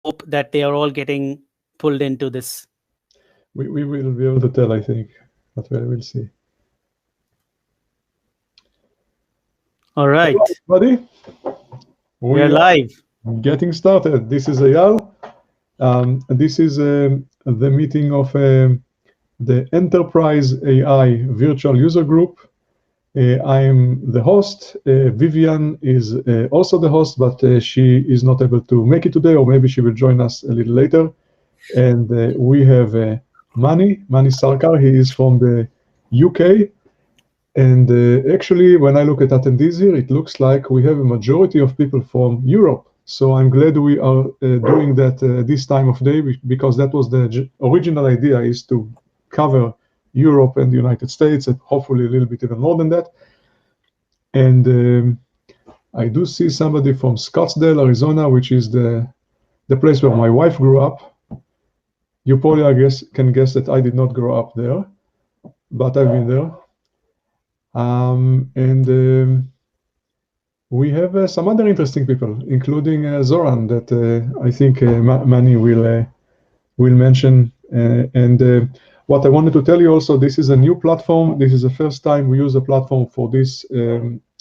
hope that they are all getting pulled into this? We will be able to tell, I think, but we'll see. All right. Hello, everybody. We're live. Getting started. This is Eyal. This is the meeting of the Enterprise AI Virtual User Group. I'm the host. Vivian is also the host, but she is not able to make it today, or maybe she will join us a little later. And we have Mani Sarkar. He is from the UK. And actually, when I look at attendees here, it looks like we have a majority of people from Europe. So I'm glad we are doing that this time of day, because that was the original idea, is to cover Europe and the United States, and hopefully a little bit even more than that. And I do see somebody from Scottsdale, Arizona, which is the place where my wife grew up. You probably, I guess, can guess that I did not grow up there, but I've been there. We have some other interesting people, including Zoran, that I think Mani will mention. What I wanted to tell you also, this is a new platform. This is the first time we use a platform for this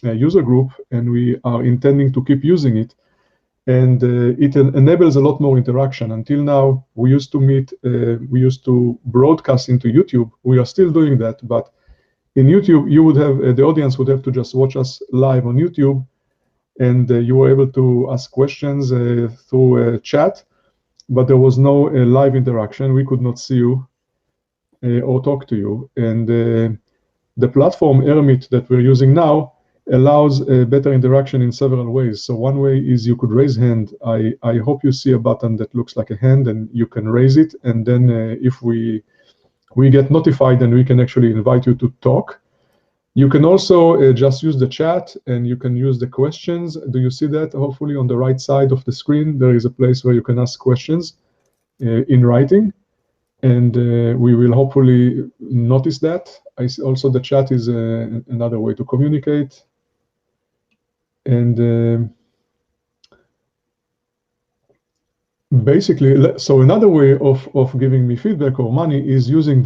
user group, and we are intending to keep using it. And it enables a lot more interaction. Until now, we used to meet, we used to broadcast into YouTube. We are still doing that, but in YouTube, you would have the audience would have to just watch us live on YouTube, and you were able to ask questions through chat, but there was no live interaction. We could not see you or talk to you. And the platform Hermit that we're using now allows better interaction in several ways. So one way is you could raise hand. I hope you see a button that looks like a hand, and you can raise it. And then if we get notified, and we can actually invite you to talk. You can also just use the chat, and you can use the questions. Do you see that? Hopefully on the right side of the screen, there is a place where you can ask questions in writing. And we will hopefully notice that. Also, the chat is another way to communicate. And basically, so another way of giving me feedback or money is using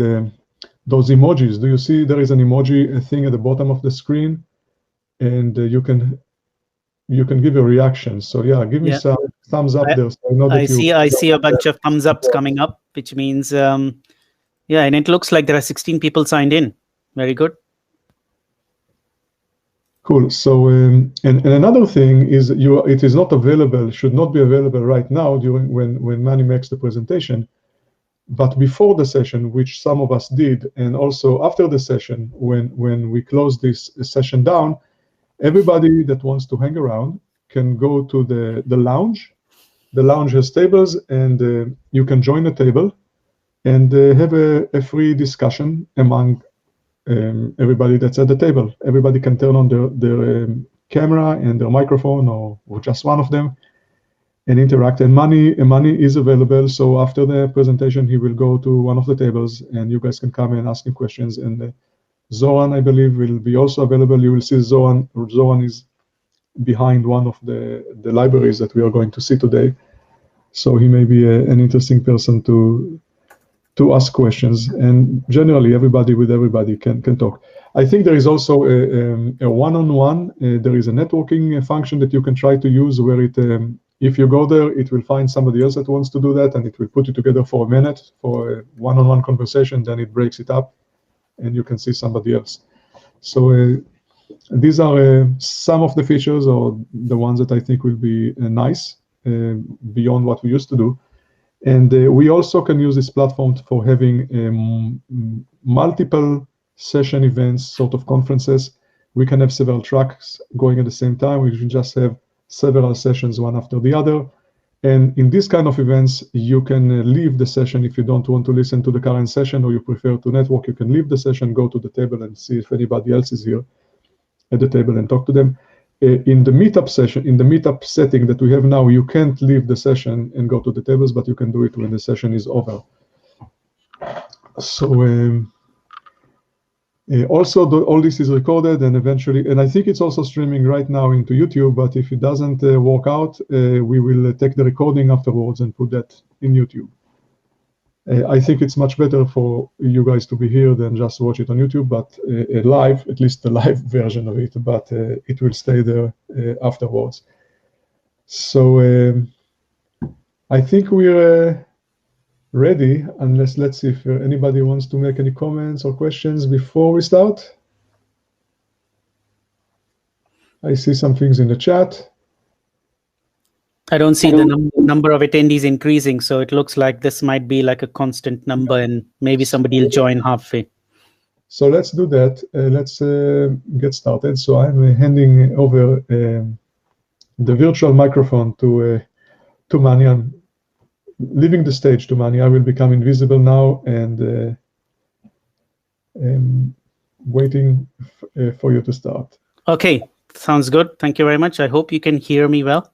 those emojis. Do you see there is an emoji thing at the bottom of the screen, and you can give a reaction. So yeah, give me some thumbs up there. So I know that I see a bunch of thumbs ups coming up, which means yeah, and it looks like there are 16 people signed in. Very good. Cool. So and another thing is it is not available, should not be available right now during when Mani makes the presentation, but before the session, which some of us did, and also after the session, when we close this session down, everybody that wants to hang around can go to the lounge. The lounge has tables, and you can join a table and have a free discussion among everybody that's at the table. Everybody can turn on their camera and their microphone, or just one of them, and interact. And Mani is available. So after the presentation, he will go to one of the tables, and you guys can come and ask him questions. And Zoran, I believe, will be also available. You will see Zoran is behind one of the libraries that we are going to see today. So he may be an interesting person to ask questions, and generally everybody with everybody can talk. I think there is also a one-on-one. There is a networking function that you can try to use, where it if you go there, it will find somebody else that wants to do that, and it will put you together for a minute for a one-on-one conversation. Then it breaks it up, and you can see somebody else. So these are some of the features, or the ones that I think will be nice beyond what we used to do. And we also can use this platform for having multiple session events, sort of conferences. We can have several tracks going at the same time. We can just have several sessions, one after the other. And in this kind of events, you can leave the session if you don't want to listen to the current session, or you prefer to network. You can leave the session, go to the table, and see if anybody else is here at the table and talk to them. In the meetup session, in the meetup setting that we have now, you can't leave the session and go to the tables, but you can do it when the session is over. So Also, all this is recorded and eventually, and I think it's also streaming right now into YouTube, but if it doesn't work out, we will take the recording afterwards and put that in YouTube. I think it's much better for you guys to be here than just watch it on YouTube, but live, at least the live version of it, but it will stay there afterwards. So I think we're ready, unless let's see if anybody wants to make any comments or questions before we start. I see some things in the chat. I don't see the number of attendees increasing, so it looks like this might be like a constant number, and maybe somebody will join halfway. So let's do that. Let's get started. So I'm handing over the virtual microphone to Mani. I'm leaving the stage to Mani. I will become invisible now and waiting for you to start. Okay, sounds good. Thank you very much. I hope you can hear me well.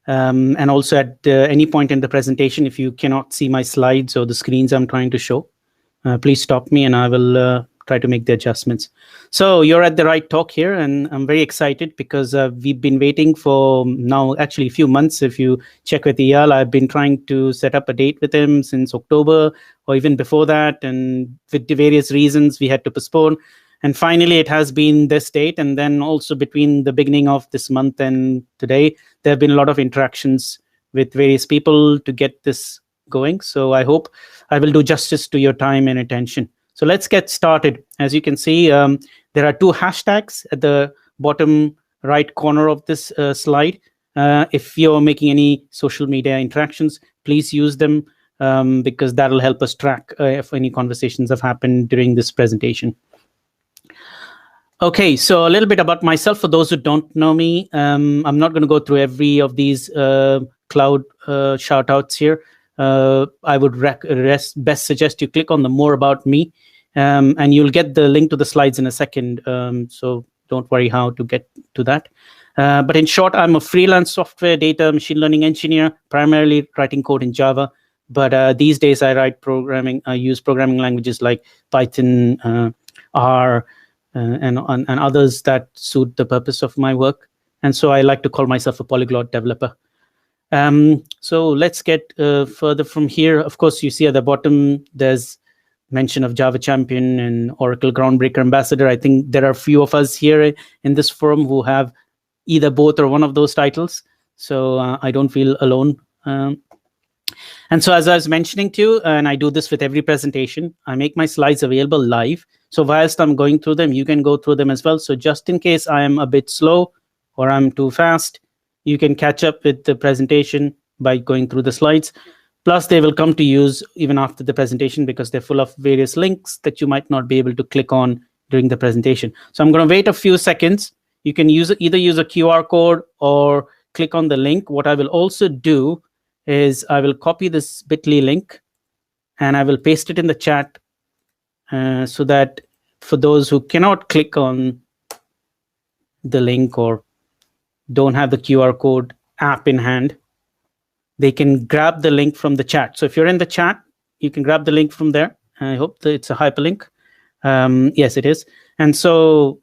And also at any point in the presentation, if you cannot see my slides or the screens I'm trying to show, please stop me and I will try to make the adjustments. So you're at the right talk here, and I'm very excited because we've been waiting for now actually a few months. If you check with Eyal, I've been trying to set up a date with him since October or even before that, and with the various reasons we had to postpone. And finally, it has been this date. And then also between the beginning of this month and today, there have been a lot of interactions with various people to get this going. So I hope I will do justice to your time and attention. So let's get started. As you can see, there are two hashtags at the bottom right corner of this slide. If you're making any social media interactions, please use them because that'll help us track if any conversations have happened during this presentation. Okay, so a little bit about myself for those who don't know me. I'm not going to go through every of these cloud shout outs here. I would best suggest you click on the More About Me, and you'll get the link to the slides in a second. So don't worry how to get to that. But in short, I'm a freelance software data machine learning engineer, primarily writing code in Java. But these days I write programming. I use programming languages like Python, R, and others that suit the purpose of my work. And so I like to call myself a polyglot developer. So let's get further from here. Of course, you see at the bottom, there's mention of Java Champion and Oracle Groundbreaker Ambassador. I think there are a few of us here in this forum who have either both or one of those titles. So I don't feel alone. And so as I was mentioning to you, and I do this with every presentation, I make my slides available live. So whilst I'm going through them, you can go through them as well. So just in case I am a bit slow or I'm too fast, you can catch up with the presentation by going through the slides. Plus, they will come to use even after the presentation because they're full of various links that you might not be able to click on during the presentation. So I'm going to wait a few seconds. You can either use a QR code or click on the link. What I will also do is I will copy this bit.ly link and I will paste it in the chat so that for those who cannot click on the link or don't have the QR code app in hand, they can grab the link from the chat. So if you're in the chat, you can grab the link from there. I hope that it's a hyperlink. Yes, it is. And so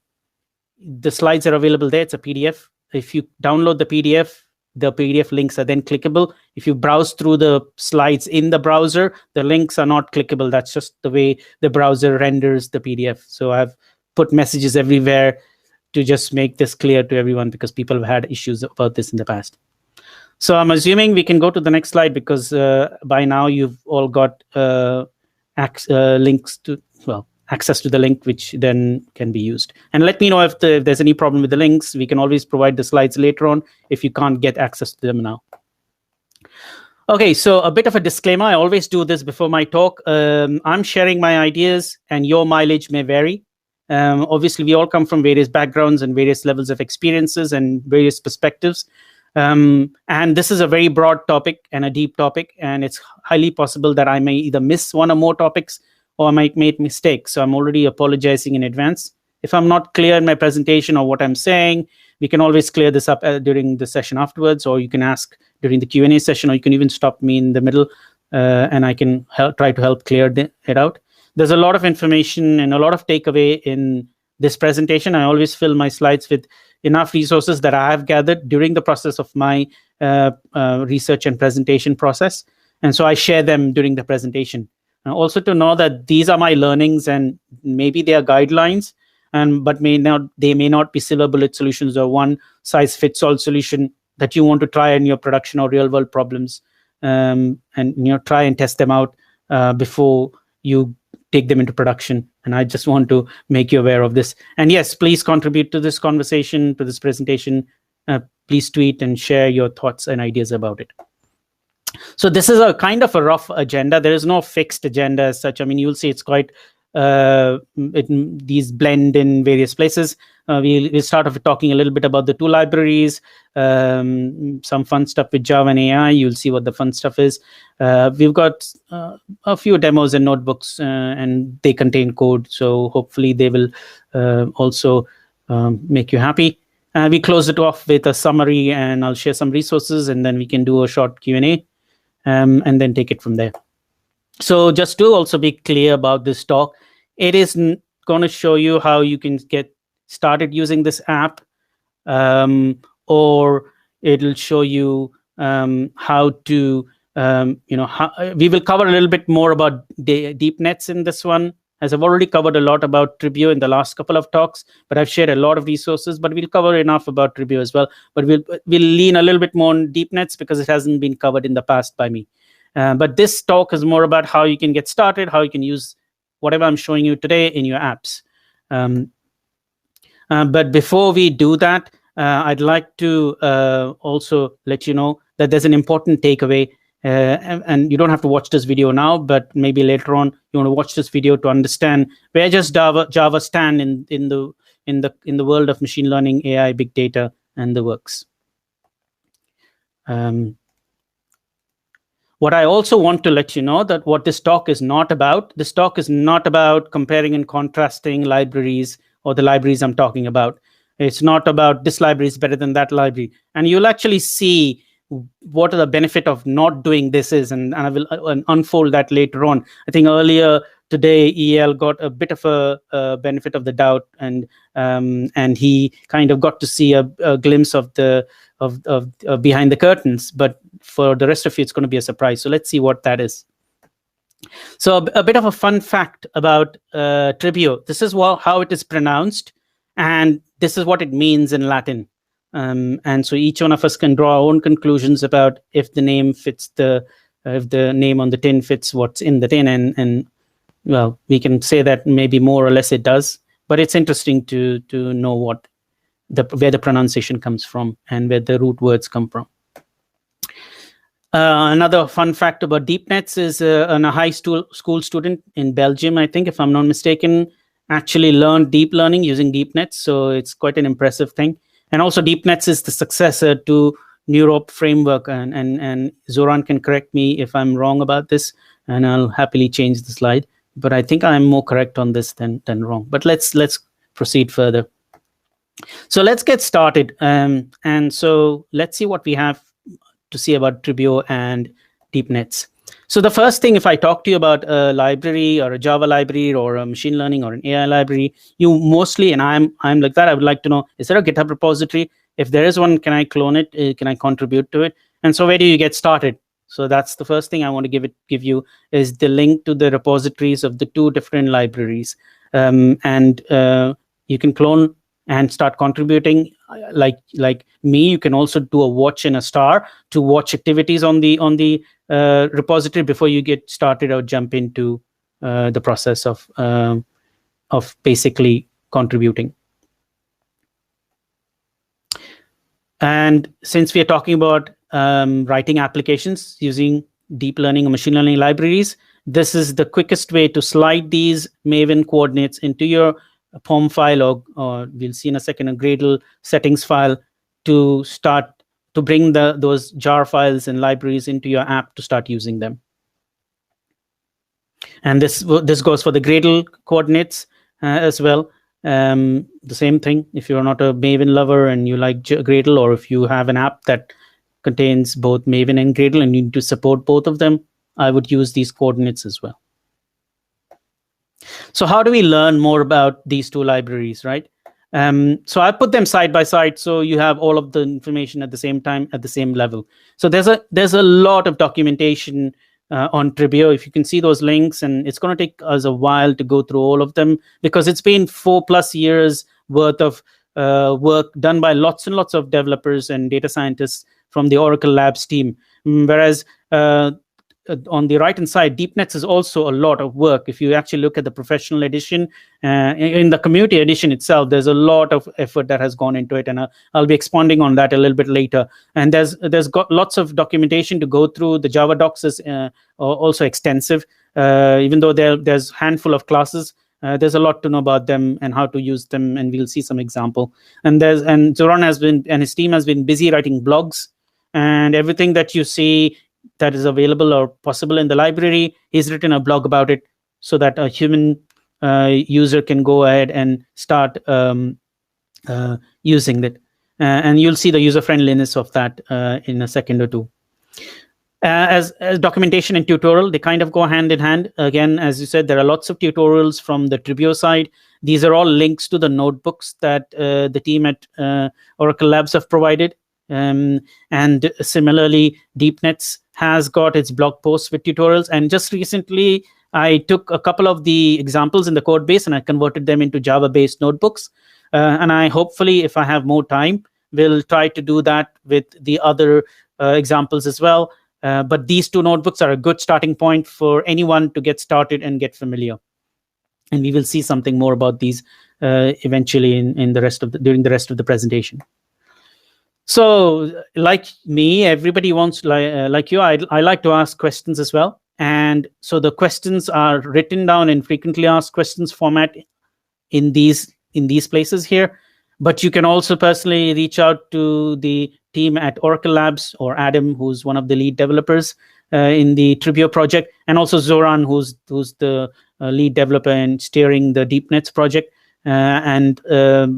the slides are available there. It's a PDF. If you download the PDF links are then clickable. If you browse through the slides in the browser, the links are not clickable. That's just the way the browser renders the PDF. So I've put messages everywhere to just make this clear to everyone because people have had issues about this in the past. So I'm assuming we can go to the next slide because by now you've all got links to, well, access to the link, which then can be used. And let me know if there's any problem with the links. We can always provide the slides later on if you can't get access to them now. Okay, so a bit of a disclaimer. I always do this before my talk. I'm sharing my ideas and your mileage may vary. Obviously, we all come from various backgrounds and various levels of experiences and various perspectives. And this is a very broad topic and a deep topic, and it's highly possible that I may either miss one or more topics or I might make mistakes. So I'm already apologizing in advance. If I'm not clear in my presentation or what I'm saying, we can always clear this up during the session afterwards, or you can ask during the Q&A session, or you can even stop me in the middle and I can try to help clear it out. there's a lot of information and a lot of takeaway in this presentation. I always fill my slides with enough resources that I have gathered during the process of my research and presentation process. And so I share them during the presentation. Also to know that these are my learnings and maybe they are guidelines, but they may not be silver bullet solutions or one size fits all solution that you want to try in your production or real world problems, and try and test them out before you take them into production. And I just want to make you aware of this. And yes, please contribute to this conversation, to this presentation. Please tweet and share your thoughts and ideas about it. So this is a kind of a rough agenda. There is no fixed agenda as such. I mean, you'll see it's quite, these blend in various places. We'll start off with talking a little bit about the two libraries, some fun stuff with Java and AI. You'll see what the fun stuff is. We've got a few demos and notebooks, and they contain code. So hopefully they will also make you happy. We close it off with a summary, and I'll share some resources, and then we can do a short Q&A, and then take it from there. So just to also be clear about this talk, it is going to show you how you can get started using this app, or it'll show you how to, we will cover a little bit more about DeepNetts in this one, as I've already covered a lot about Tribuo in the last couple of talks, but I've shared a lot of resources, but we'll cover enough about Tribuo as well. But we'll lean a little bit more on DeepNetts because it hasn't been covered in the past by me. But this talk is more about how you can get started, how you can use whatever I'm showing you today in your apps. But before we do that, I'd like to also let you know that there's an important takeaway. And you don't have to watch this video now, but maybe later on you want to watch this video to understand where does Java stand in the world of machine learning, AI, big data, and the works. What I also want to let you know that what this talk is not about. This talk is not about comparing and contrasting libraries or the libraries I'm talking about. It's not about this library is better than that library, and you'll actually see what are the benefit of not doing this is, and I will unfold that later on. I think earlier today EL got a bit of a benefit of the doubt, and he kind of got to see a glimpse of the behind the curtains. But for the rest of you, it's going to be a surprise. So let's see what that is. So a bit of a fun fact about Tribuo. This is how it is pronounced, and this is what it means in Latin. And so each one of us can draw our own conclusions about if the name fits if the name on the tin fits what's in the tin, and well, we can say that maybe more or less it does. But it's interesting to know where the pronunciation comes from and where the root words come from. Another fun fact about DeepNetts is a high school student in Belgium, I think, if I'm not mistaken, actually learned deep learning using DeepNetts. So it's quite an impressive thing. And also DeepNetts is the successor to interop framework, and Zoran can correct me if I'm wrong about this, and I'll happily change the slide. But I think I'm more correct on this than wrong. But let's proceed further. So let's get started. And so let's see what we have to see about Tribuo and DeepNetts. So the first thing, if I talk to you about a library or a Java library or a machine learning or an AI library, you mostly, and I'm like that, I would like to know, is there a GitHub repository? If there is one, can I clone it? Can I contribute to it? And so where do you get started? So that's the first thing I want to give you is the link to the repositories of the two different libraries. And you can clone and start contributing. Like me, you can also do a watch and a star to watch activities on the repository before you get started or jump into the process of basically contributing. And since we are talking about writing applications using deep learning or machine learning libraries, this is the quickest way to slide these Maven coordinates into your POM file, or we'll see in a second, a Gradle settings file, to start to bring those jar files and libraries into your app to start using them. And this goes for the Gradle coordinates as well. The same thing, if you're not a Maven lover and you like Gradle, or if you have an app that contains both Maven and Gradle and you need to support both of them, I would use these coordinates as well. So how do we learn more about these two libraries, right? So I put them side by side, so you have all of the information at the same time, at the same level. So there's a lot of documentation on Tribuo. If you can see those links, and it's going to take us a while to go through all of them, because it's been 4+ years worth of work done by lots and lots of developers and data scientists from the Oracle Labs team. Whereas on the right hand side, DeepNetts is also a lot of work. If you actually look at the professional edition, in the community edition itself, there's a lot of effort that has gone into it, and I'll be expanding on that a little bit later. And there's got lots of documentation to go through. The Java docs is also extensive, even though there's a handful of classes. There's a lot to know about them and how to use them, and we'll see some example. And Zoran and his team has been busy writing blogs, and everything that you see that is available or possible in the library, he's written a blog about it, so that a human user can go ahead and start using it. And you'll see the user friendliness of that in a second or two. As documentation and tutorial, they kind of go hand in hand. Again, as you said, there are lots of tutorials from the Tribuo side. These are all links to the notebooks that the team at Oracle Labs have provided. And similarly, DeepNetts has got its blog posts with tutorials. And just recently, I took a couple of the examples in the code base and I converted them into Java-based notebooks. And I hopefully, if I have more time, will try to do that with the other examples as well. But these two notebooks are a good starting point for anyone to get started and get familiar. And we will see something more about these eventually in the rest of during the rest of the presentation. So, like me, everybody wants, like you, I like to ask questions as well. And so the questions are written down in frequently asked questions format in these places here. But you can also personally reach out to the team at Oracle Labs, or Adam, who's one of the lead developers in the Tribuo project, and also Zoran, who's the lead developer and steering the DeepNetts project. And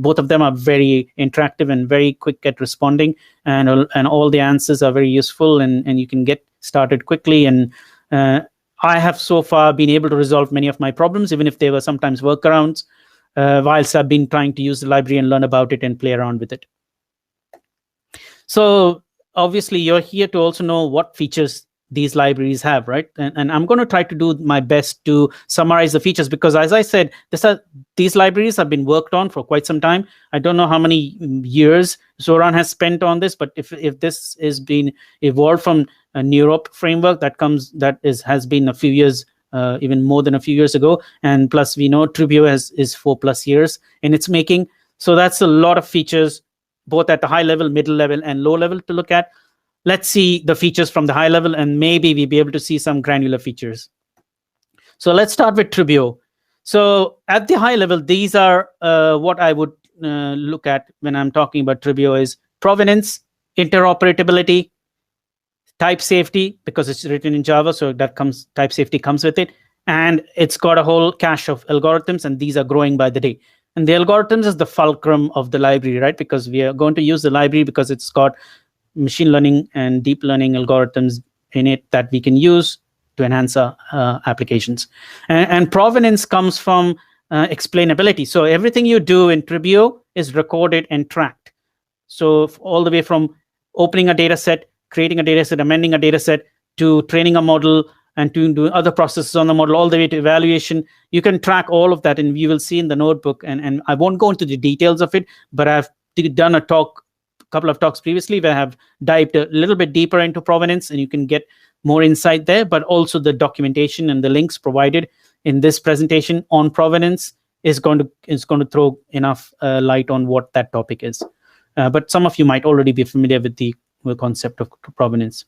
both of them are very interactive and very quick at responding, and all the answers are very useful, and you can get started quickly. And I have so far been able to resolve many of my problems, even if they were sometimes workarounds, whilst I've been trying to use the library and learn about it and play around with it. So obviously, you're here to also know what features these libraries have, right? And I'm going to try to do my best to summarize the features, because as I said, these libraries have been worked on for quite some time. I don't know how many years Zoran has spent on this, but if this has been evolved from a interop framework has been a few years, even more than a few years ago, and plus we know Tribuo is 4+ years in its making. So that's a lot of features, both at the high level, middle level, and low level to look at. Let's see the features from the high level, and maybe we'll be able to see some granular features. So let's start with Tribuo. So at the high level, these are what I would look at when I'm talking about Tribuo is provenance, interoperability, type safety, because it's written in Java, so type safety comes with it. And it's got a whole cache of algorithms, and these are growing by the day. And the algorithms is the fulcrum of the library, right? Because we are going to use the library because it's got machine learning and deep learning algorithms in it that we can use to enhance our applications. And provenance comes from explainability. So everything you do in Tribuo is recorded and tracked. So all the way from opening a data set, creating a data set, amending a data set, to training a model, and to do other processes on the model, all the way to evaluation, you can track all of that, and you will see in the notebook. And I won't go into the details of it, but I've done a couple of talks previously where I have dived a little bit deeper into provenance, and you can get more insight there. But also the documentation and the links provided in this presentation on provenance is going to throw enough light on what that topic is. But some of you might already be familiar with the concept of provenance.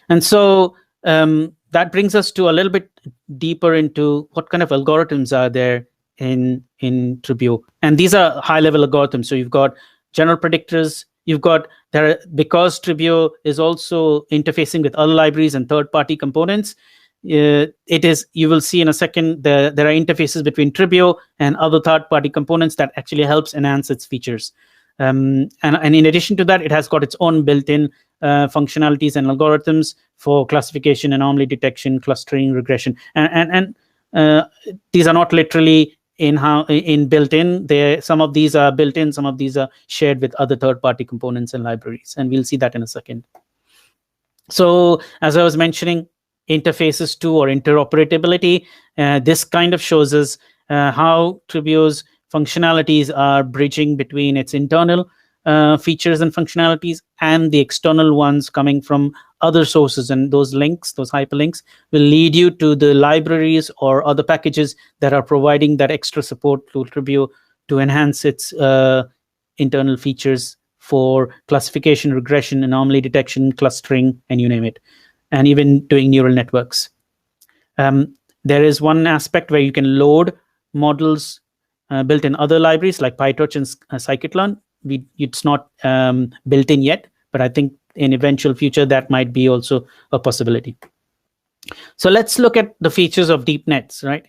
And so that brings us to a little bit deeper into what kind of algorithms are there in Tribuo. And these are high-level algorithms. So you've got general predictors. Because Tribuo is also interfacing with other libraries and third-party components. You will see in a second there are interfaces between Tribuo and other third-party components that actually helps enhance its features. And in addition to that, it has got its own built-in functionalities and algorithms for classification, anomaly detection, clustering, regression, and These are not literally built in. Some of these are built in, some of these are shared with other third-party components and libraries, and we'll see that in a second. So as I was mentioning, interfaces to or interoperability, this kind of shows us how Tribuo's functionalities are bridging between its internal features and functionalities and the external ones coming from other sources, and those links, those hyperlinks, will lead you to the libraries or other packages that are providing that extra support to Tribuo to enhance its internal features for classification, regression, anomaly detection, clustering, and you name it, and even doing neural networks. There is one aspect where you can load models built in other libraries like PyTorch and scikit-learn. It's not built in yet, but I think in eventual future that might be also a possibility. So let's look at the features of DeepNetts, right?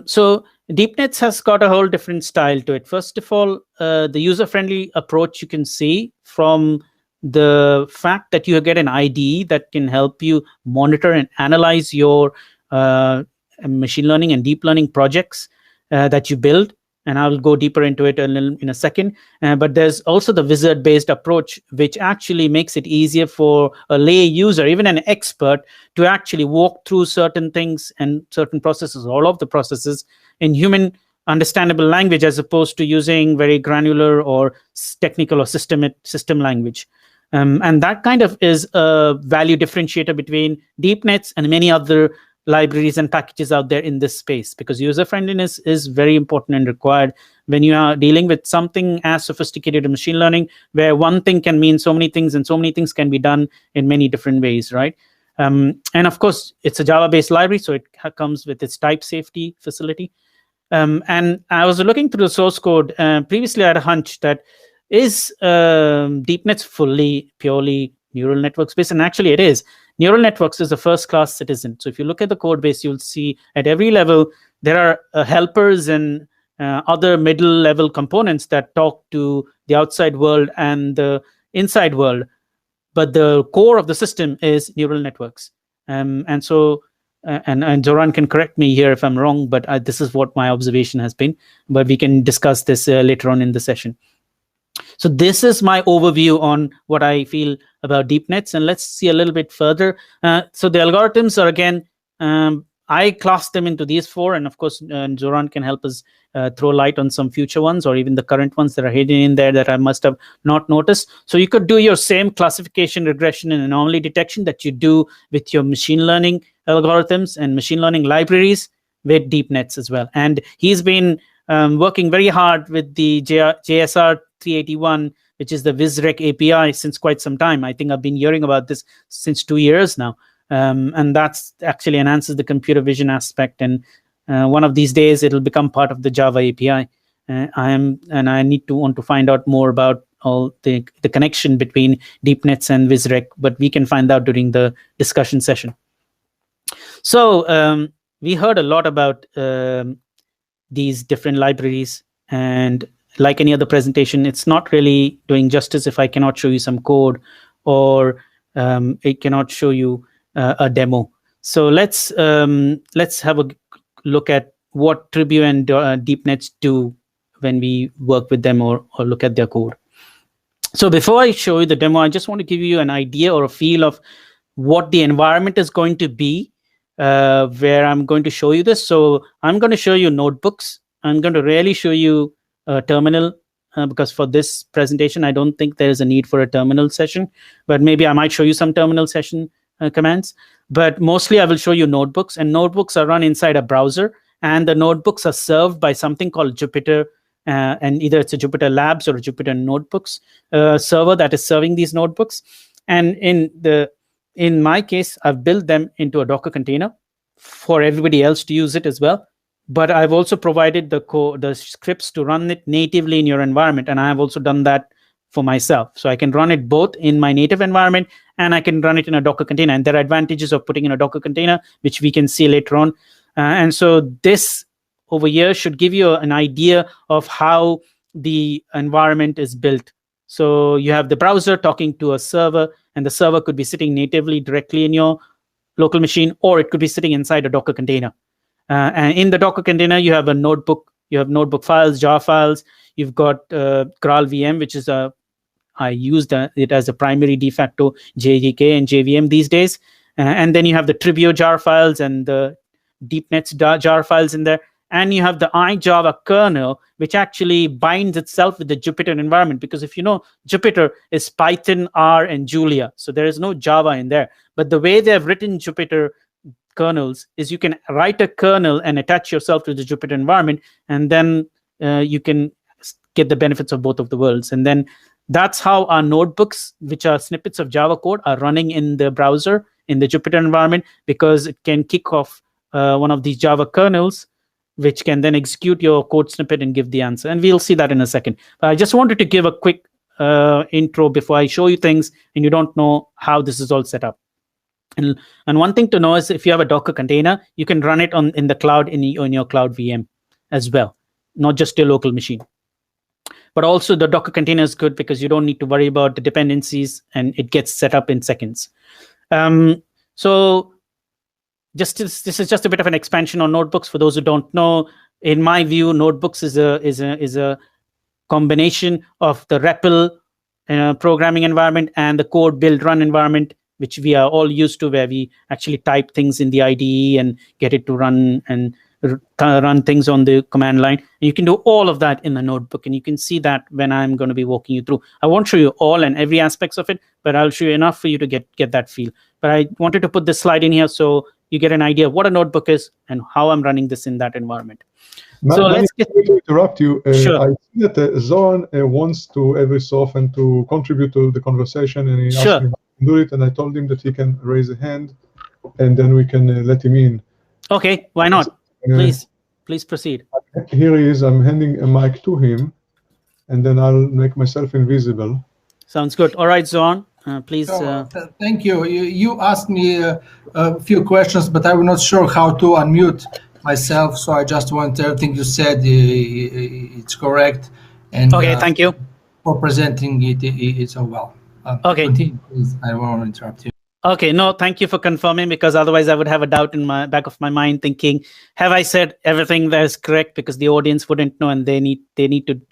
So DeepNetts has got a whole different style to it. First of all, the user-friendly approach you can see from the fact that you get an IDE that can help you monitor and analyze your machine learning and deep learning projects that you build. And I'll go deeper into it in a second. But there's also the wizard-based approach, which actually makes it easier for a lay user, even an expert, to actually walk through certain things and certain processes, all of the processes, in human understandable language, as opposed to using very granular or technical or system language. And that kind of is a value differentiator between DeepNetts and many other libraries and packages out there in this space, because user friendliness is very important and required when you are dealing with something as sophisticated as machine learning, where one thing can mean so many things and so many things can be done in many different ways, right? And of course, it's a Java-based library, so it comes with its type safety facility. And I was looking through the source code. Previously, I had a hunch that is DeepNetts purely neural networks based, and actually it is. Neural networks is a first-class citizen. So if you look at the code base, you'll see at every level there are helpers and other middle-level components that talk to the outside world and the inside world. But the core of the system is neural networks. And so, and Zoran can correct me here if I'm wrong, but this is what my observation has been. But we can discuss this later on in the session. So this is my overview on what I feel about DeepNetts, and let's see a little bit further. So the algorithms are, again, I classed them into these four, and of course, Zoran can help us throw light on some future ones or even the current ones that are hidden in there that I must have not noticed. So you could do your same classification, regression, and anomaly detection that you do with your machine learning algorithms and machine learning libraries with DeepNetts as well. And he's been working very hard with the JSR 381, which is the WizRec API, since quite some time. I think I've been hearing about this since 2 years now. And that's actually enhances the computer vision aspect. And one of these days, it'll become part of the Java API. I need to want to find out more about all the connection between DeepNetts and WizRec, but we can find out during the discussion session. So we heard a lot about these different libraries, and like any other presentation, it's not really doing justice if I cannot show you some code or it cannot show you a demo. So let's have a look at what Tribuo and DeepNetts do when we work with them or look at their code. So before I show you the demo, I just want to give you an idea or a feel of what the environment is going to be where I'm going to show you this. So I'm going to show you notebooks. I'm going to really show you a terminal because for this presentation, I don't think there is a need for a terminal session, but maybe I might show you some terminal session commands. But mostly I will show you notebooks, and notebooks are run inside a browser, and the notebooks are served by something called Jupyter, and either it's a Jupyter Labs or a Jupyter Notebooks server that is serving these notebooks. And in my case, I've built them into a Docker container for everybody else to use it as well. But I've also provided the scripts to run it natively in your environment, and I have also done that for myself. So I can run it both in my native environment and I can run it in a Docker container. And there are advantages of putting in a Docker container, which we can see later on. And so this over here should give you an idea of how the environment is built. So you have the browser talking to a server, and the server could be sitting natively directly in your local machine, or it could be sitting inside a Docker container. And in the Docker container, you have a notebook. You have notebook files, jar files. You've got GraalVM, which is I used it as a primary de facto JDK and JVM these days. And then you have the Tribuo jar files and the DeepNetts jar files in there. And you have the iJava kernel, which actually binds itself with the Jupyter environment. Because if you know, Jupyter is Python, R, and Julia. So there is no Java in there. But the way they have written Jupyter kernels is you can write a kernel and attach yourself to the Jupyter environment. And then you can get the benefits of both of the worlds. And then that's how our notebooks, which are snippets of Java code, are running in the browser, in the Jupyter environment, because it can kick off one of these Java kernels, which can then execute your code snippet and give the answer. And we'll see that in a second. But I just wanted to give a quick intro before I show you things and you don't know how this is all set up. And one thing to know is if you have a Docker container, you can run it in the cloud in your cloud VM as well, not just your local machine. But also the Docker container is good because you don't need to worry about the dependencies and it gets set up in seconds. So this is just a bit of an expansion on notebooks. For those who don't know, in my view, notebooks is a combination of the REPL programming environment and the code build run environment, which we are all used to, where we actually type things in the IDE and get it to run and run things on the command line. And you can do all of that in the notebook, and you can see that when I'm going to be walking you through. I won't show you all and every aspects of it, but I'll show you enough for you to get that feel. But I wanted to put this slide in here so you get an idea of what a notebook is and how I'm running this in that environment. So let's get to interrupt you. Sure. I see that Zoran wants to every so often to contribute to the conversation, and he asked me how to do it, and I told him that he can raise a hand, and then we can let him in. Okay, why not? Please proceed. Here he is. I'm handing a mic to him, and then I'll make myself invisible. Sounds good. All right, Zoran, please. Thank you. You asked me a few questions, but I was not sure how to unmute myself, so I just want everything you said. It's correct. And okay, thank you for presenting it so well. Okay, continue, please. I won't interrupt you. Okay, no, thank you for confirming, because otherwise I would have a doubt in my back of my mind thinking, have I said everything that is correct? Because the audience wouldn't know, and they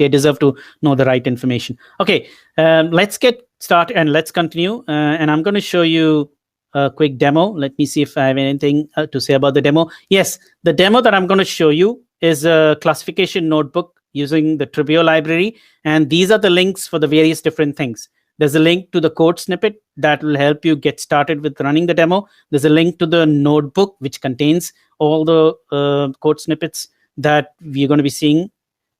deserve to know the right information. Okay, let's get started and let's continue. And I'm going to show you a quick demo. Let me see if I have anything to say about the demo. Yes, the demo that I'm going to show you is a classification notebook using the Tribuo library. And these are the links for the various different things. There's a link to the code snippet that will help you get started with running the demo. There's a link to the notebook, which contains all the code snippets that we're going to be seeing.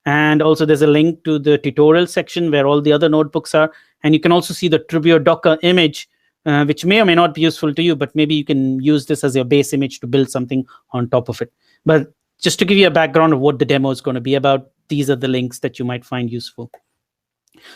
And also there's a link to the tutorial section where all the other notebooks are. And you can also see the Tribuo Docker image, which may or may not be useful to you, but maybe you can use this as your base image to build something on top of it. But just to give you a background of what the demo is going to be about, these are the links that you might find useful.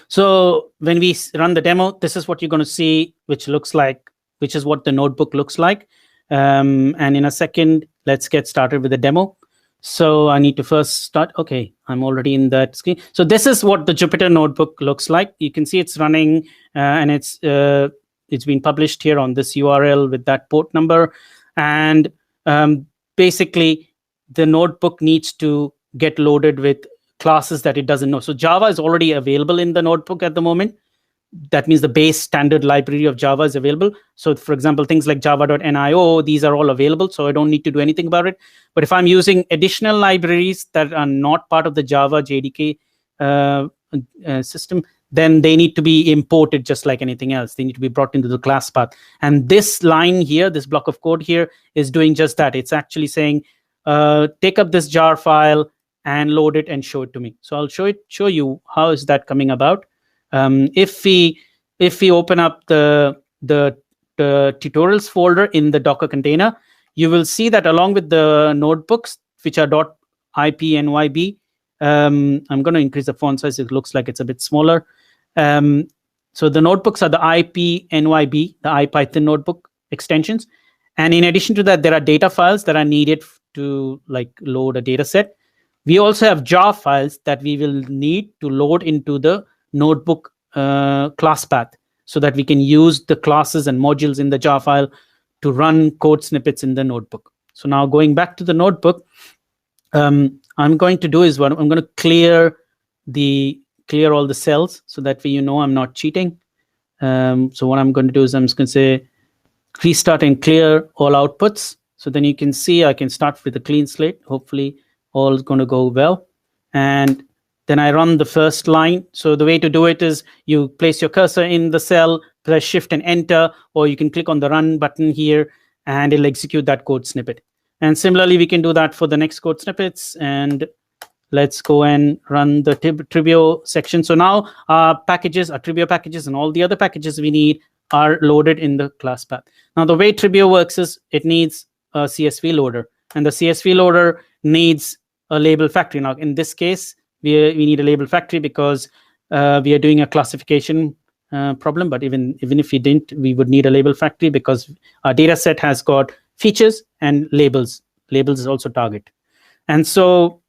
So when we run the demo, this is what you're going to see, which is what the notebook looks like. And in a second, let's get started with the demo. So I need to first start. Okay, I'm already in that screen. So this is what the Jupyter notebook looks like. You can see it's running, and it's been published here on this URL with that port number. And basically, the notebook needs to get loaded with classes that it doesn't know. So Java is already available in the notebook at the moment. That means the base standard library of Java is available. So for example, things like java.nio, these are all available, so I don't need to do anything about it. But if I'm using additional libraries that are not part of the Java JDK system, then they need to be imported just like anything else. They need to be brought into the class path. And this line here, this block of code here, is doing just that. It's actually saying, take up this jar file and load it and show it to me. So I'll show you how is that coming about. If we open up the tutorials folder in the Docker container, you will see that along with the notebooks, which are .ipnyb, I'm going to increase the font size. It looks like it's a bit smaller. So the notebooks are the ipnyb, the IPython notebook extensions. And in addition to that, there are data files that are needed to load a data set. We also have jar files that we will need to load into the notebook class path so that we can use the classes and modules in the jar file to run code snippets in the notebook. So now going back to the notebook, I'm going to do is what I'm going to clear all the cells so that way I'm not cheating. So what I'm going to do is I'm just going to say restart and clear all outputs. So then you can see I can start with a clean slate. Hopefully all is going to go well. And then I run the first line. So the way to do it is you place your cursor in the cell, press Shift and Enter, or you can click on the Run button here, and it'll execute that code snippet. And similarly, we can do that for the next code snippets. And let's go and run the Tribuo section. So now our packages, our Tribuo packages, and all the other packages we need are loaded in the class path. Now, the way Tribuo works is it needs a CSV loader, and the CSV loader needs a label factory. Now, in this case, we need a label factory because we are doing a classification problem. But even if we didn't, we would need a label factory because our data set has got features and labels. Labels is also target. And so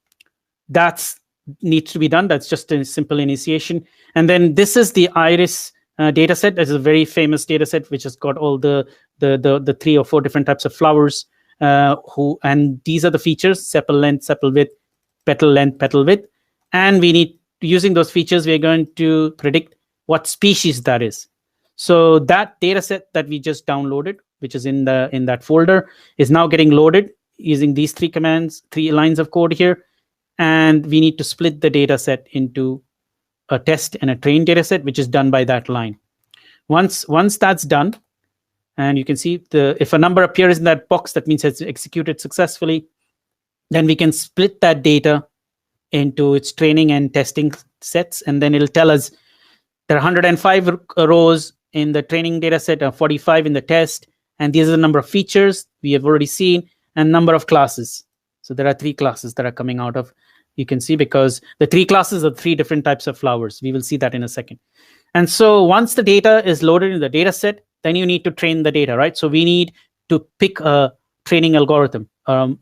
that needs to be done. That's just a simple initiation. And then this is the iris data set. This is a very famous data set which has got all the 3 or 4 different types of flowers. And these are the features: sepal length, sepal width, petal length, petal width. And we need, using those features, we're going to predict what species that is. So that data set that we just downloaded, which is in that folder, is now getting loaded using these 3 commands, 3 lines of code here. And we need to split the data set into a test and a train data set, which is done by that line. Once that's done, and you can see if a number appears in that box, that means it's executed successfully. Then we can split that data into its training and testing sets, and then it'll tell us there are 105 rows in the training data set, 45 in the test, and these are the number of features we have already seen, and number of classes. So there are 3 classes that are coming out of, you can see, because the 3 classes are 3 different types of flowers. We will see that in a second. And so once the data is loaded in the data set, then you need to train the data, right? So we need to pick a training algorithm. And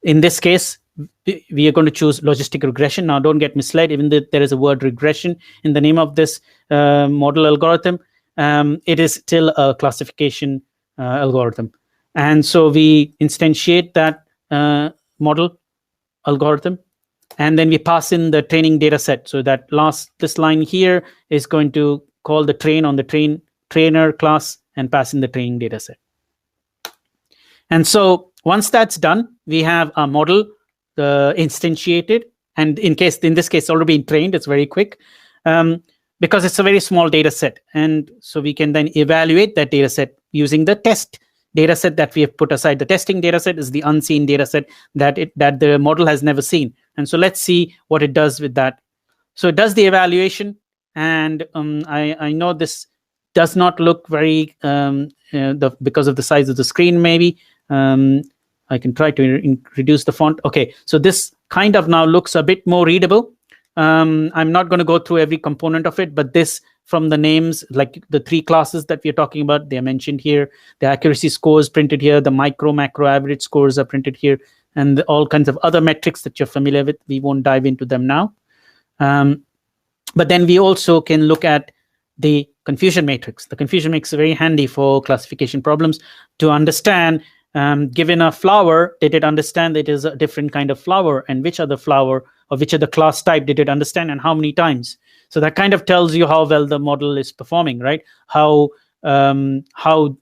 in this case, we are going to choose logistic regression. Now, don't get misled. Even though there is a word regression in the name of this model algorithm, it is still a classification algorithm. And so we instantiate that model algorithm, and then we pass in the training data set. So that this line here is going to call the train on the trainer class and pass in the training data set. And so once that's done, we have a model instantiated, and in this case already been trained. It's very quick because it's a very small data set, and so we can then evaluate that data set using the test data set that we have put aside. The testing data set is the unseen data set that the model has never seen. And so let's see what it does with that. So it does the evaluation, and I know this does not look very because of the size of the screen. Maybe I can try to reduce the font. Okay, so this kind of now looks a bit more readable. I'm not going to go through every component of it, but this, from the names, like the 3 classes that we're talking about, they're mentioned here. The accuracy scores printed here. The macro average scores are printed here, and all kinds of other metrics that you're familiar with. We won't dive into them now. But then we also can look at the confusion matrix. The confusion matrix is very handy for classification problems to understand. Given a flower, did it understand it is a different kind of flower, and which other flower or which other class type did it understand, and how many times? So that kind of tells you how well the model is performing, right? How well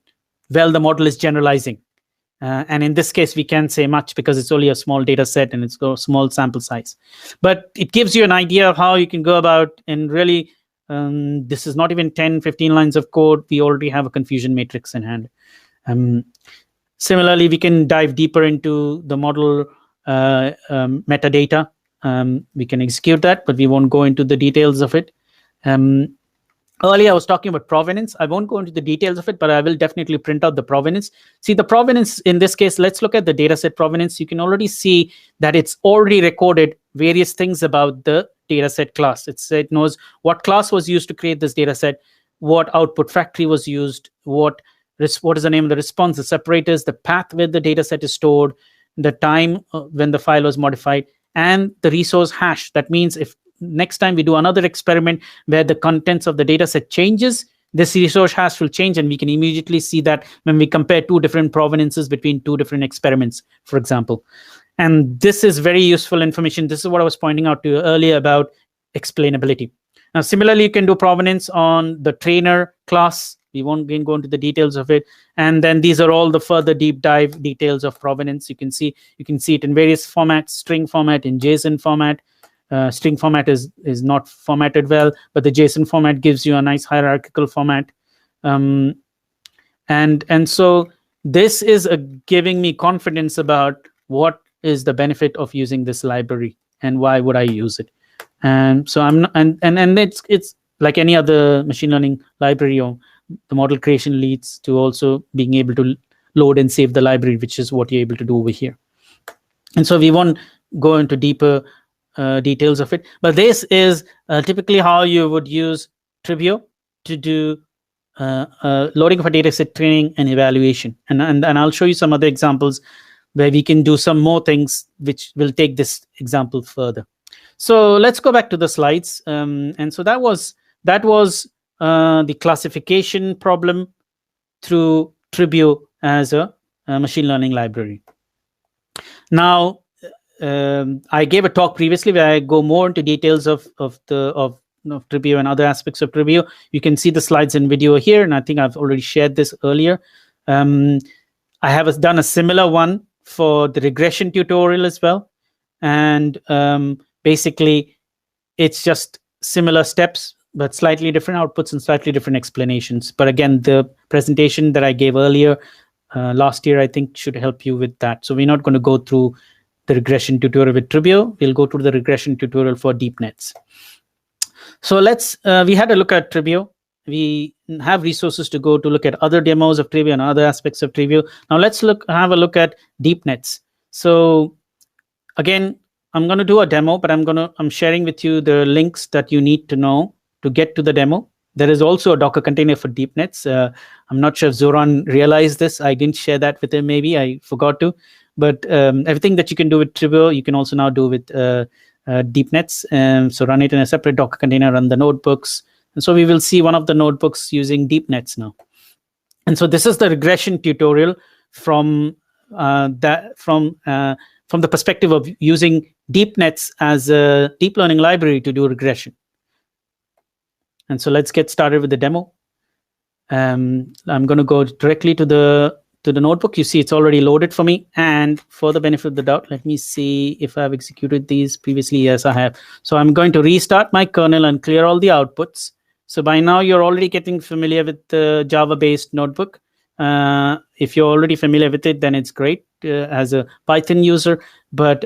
the model is generalizing. And in this case, we can't say much because it's only a small data set and it's got a small sample size. But it gives you an idea of how you can go about, and really, this is not even 10, 15 lines of code. We already have a confusion matrix in hand. Similarly, we can dive deeper into the model metadata. We can execute that, but we won't go into the details of it. Earlier, I was talking about provenance. I won't go into the details of it, but I will definitely print out the provenance. See, the provenance in this case, let's look at the dataset provenance. You can already see that it's already recorded various things about the dataset class. It knows what class was used to create this dataset, what output factory was used, what is the name of the response, the separators, the path where the dataset is stored, the time when the file was modified, and the resource hash. That means if next time we do another experiment where the contents of the data set changes, this resource hash will change, and we can immediately see that when we compare two different provenances between two different experiments, for example. And this is very useful information. This is what I was pointing out to you earlier about explainability. Now, similarly, you can do provenance on the trainer class. We won't go into the details of it. And then these are all the further deep dive details of provenance. You can see it in various formats: string format, in JSON format. String format is not formatted well, but the JSON format gives you a nice hierarchical format. And so this is giving me confidence about what is the benefit of using this library and why would I use it. And so it's like any other machine learning library, or the model creation leads to also being able to load and save the library, which is what you're able to do over here. And so we won't go into deeper details of it, but this is typically how you would use Tribuo to do loading of a dataset, training and evaluation. And I'll show you some other examples where we can do some more things which will take this example further. So let's go back to the slides. And so that was the classification problem through Tribuo as a machine learning library. Now, I gave a talk previously where I go more into details of Tribuo and other aspects of Tribuo. You can see the slides and video here, and I think I've already shared this earlier. I have done a similar one for the regression tutorial as well, and basically it's just similar steps but slightly different outputs and slightly different explanations. But again, the presentation that I gave earlier last year, I think, should help you with that. So we're not going to go through the regression tutorial with Tribuo. We'll go through the regression tutorial for DeepNetts. So we had a look at Tribuo. We have resources to go to look at other demos of Tribuo and other aspects of Tribuo. Now let's have a look at DeepNetts. So again, I'm going to do a demo, but I'm sharing with you the links that you need to know to get to the demo. There is also a Docker container for DeepNetts. I'm not sure if Zoran realized this. I didn't share that with him. Maybe I forgot to. But everything that you can do with Tribuo, you can also now do with DeepNetts. So run it in a separate Docker container, run the notebooks. And so we will see one of the notebooks using DeepNetts now. And so this is the regression tutorial from the perspective of using DeepNetts as a deep learning library to do regression. And so let's get started with the demo. I'm going to go directly to the notebook. You see it's already loaded for me. And for the benefit of the doubt, let me see if I've executed these previously. Yes, I have. So I'm going to restart my kernel and clear all the outputs. So by now you're already getting familiar with the Java-based notebook. If you're already familiar with it, then it's great as a Python user. But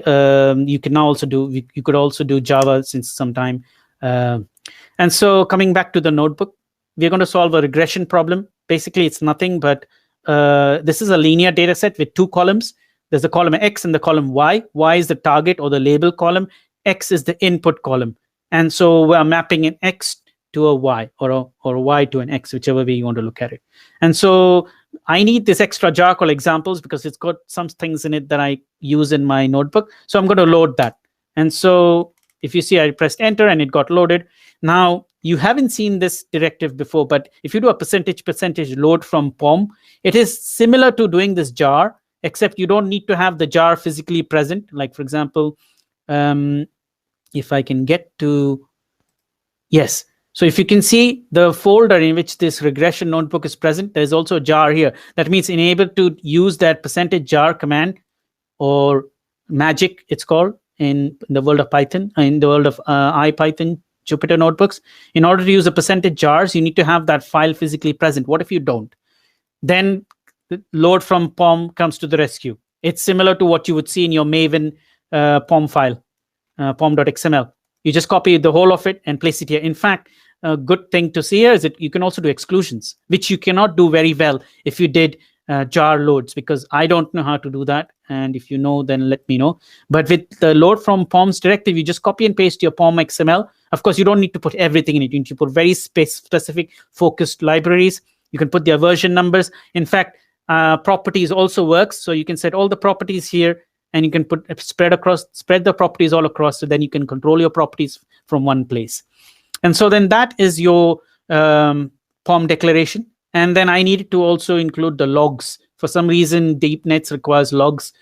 you can now also you could also do Java since some time. And so coming back to the notebook, we're going to solve a regression problem. Basically, it's nothing but this is a linear data set with two columns. There's the column X and the column Y. Y is the target or the label column. X is the input column. And so we're mapping an X to a Y, or a Y to an X, whichever way you want to look at it. And so I need this extra jar called examples because it's got some things in it that I use in my notebook. So I'm going to load that. And so if you see, I pressed enter and it got loaded. Now, you haven't seen this directive before, but if you do a percentage load from POM, it is similar to doing this jar, except you don't need to have the jar physically present. Like, for example, if I can get to, yes. So if you can see the folder in which this regression notebook is present, there's also a jar here. That means enable to use that percentage jar command, or magic it's called in the world of Python, in the world of IPython Jupyter notebooks. In order to use the percentage jars, you need to have that file physically present. What if you don't? Then the load from POM comes to the rescue. It's similar to what you would see in your Maven POM file, pom.xml. You just copy the whole of it and place it here. In fact, a good thing to see here is that you can also do exclusions, which you cannot do very well if you did jar loads, because I don't know how to do that. And if you know, then let me know. But with the load from POM's directive, you just copy and paste your POM XML. Of course, you don't need to put everything in it. You need to put very specific focused libraries. You can put their version numbers. In fact, properties also works. So you can set all the properties here, and you can spread the properties all across. So then you can control your properties from one place. And so then that is your POM declaration. And then I needed to also include the logs. For some reason, DeepNetts requires logs.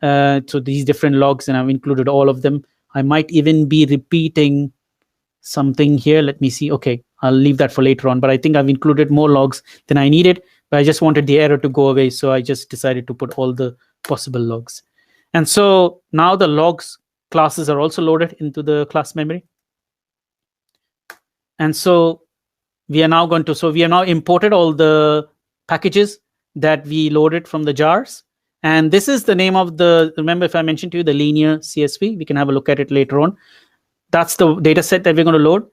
So these different logs, and I've included all of them. I might even be repeating something here. Let me see. Okay, I'll leave that for later on. But I think I've included more logs than I needed. But I just wanted the error to go away. So I just decided to put all the possible logs. And so now the logs classes are also loaded into the class memory. And so we are now imported all the packages that we loaded from the jars. And this is the name of remember if I mentioned to you, the linear CSV, we can have a look at it later on. That's the data set that we're going to load.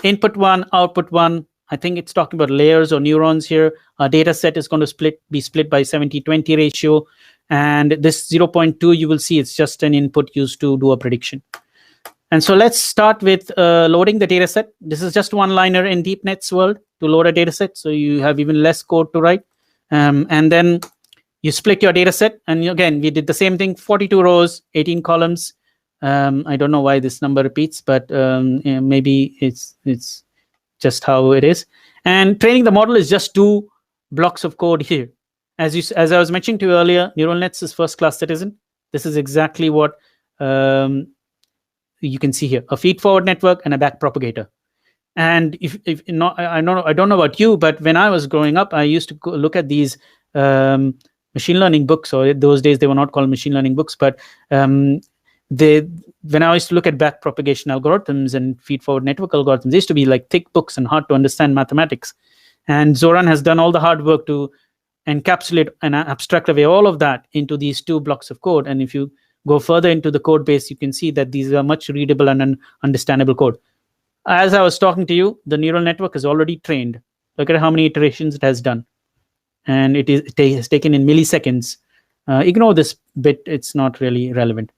Input one, output one, I think it's talking about layers or neurons here. Our data set is going to be split by 70-20 ratio. And this 0.2, you will see it's just an input used to do a prediction. And so let's start with loading the data set. This is just one liner in DeepNetts world to load a data set. So you have even less code to write. And then you split your data set. And again, we did the same thing, 42 rows, 18 columns. I don't know why this number repeats, but maybe it's just how it is. And training the model is just 2 blocks of code here. As I was mentioning to you earlier, neural nets is first-class citizen. This is exactly what you can see here: a feed-forward network and a back propagator. And if not, I don't know about you, but when I was growing up, I used to look at these machine learning books. Or those days they were not called machine learning books, but when I used to look at back propagation algorithms and feed-forward network algorithms, they used to be like thick books and hard to understand mathematics. And Zoran has done all the hard work to encapsulate and abstract away all of that into these 2 blocks of code. And if you go further into the code base, you can see that these are much readable and understandable code. As I was talking to you, the neural network is already trained. Look at how many iterations it has done. And it has taken in milliseconds. Ignore this bit, it's not really relevant.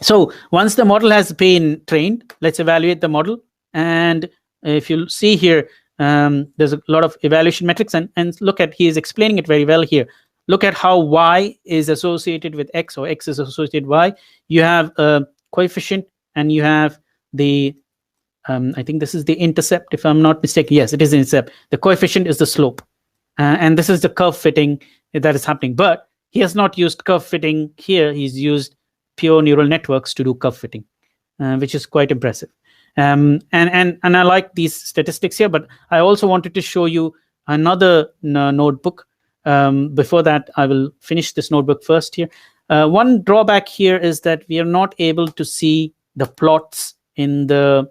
So once the model has been trained, let's evaluate the model. And if you see here, there's a lot of evaluation metrics. And look at, he is explaining it very well here. Look at how y is associated with x, or x is associated with y. You have a coefficient, and you have the, I think this is the intercept, if I'm not mistaken. Yes, it is intercept. The coefficient is the slope. And this is the curve fitting that is happening. But he has not used curve fitting here. He's used pure neural networks to do curve fitting, which is quite impressive. And I like these statistics here, but I also wanted to show you another notebook. Before that, I will finish this notebook first here. One drawback here is that we are not able to see the plots in the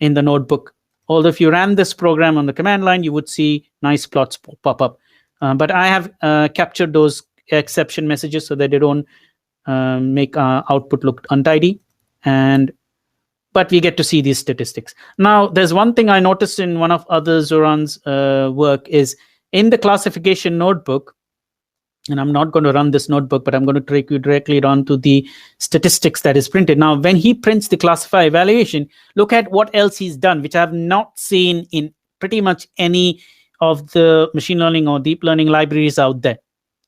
notebook. Although if you ran this program on the command line, you would see nice plots pop up. But I have captured those exception messages so that they don't make our output look untidy. But we get to see these statistics. Now, there's one thing I noticed in one of other Zoran's work is in the classification notebook, and I'm not going to run this notebook, but I'm going to take you directly down to the statistics that is printed. Now, when he prints the classify evaluation, look at what else he's done, which I have not seen in pretty much any of the machine learning or deep learning libraries out there.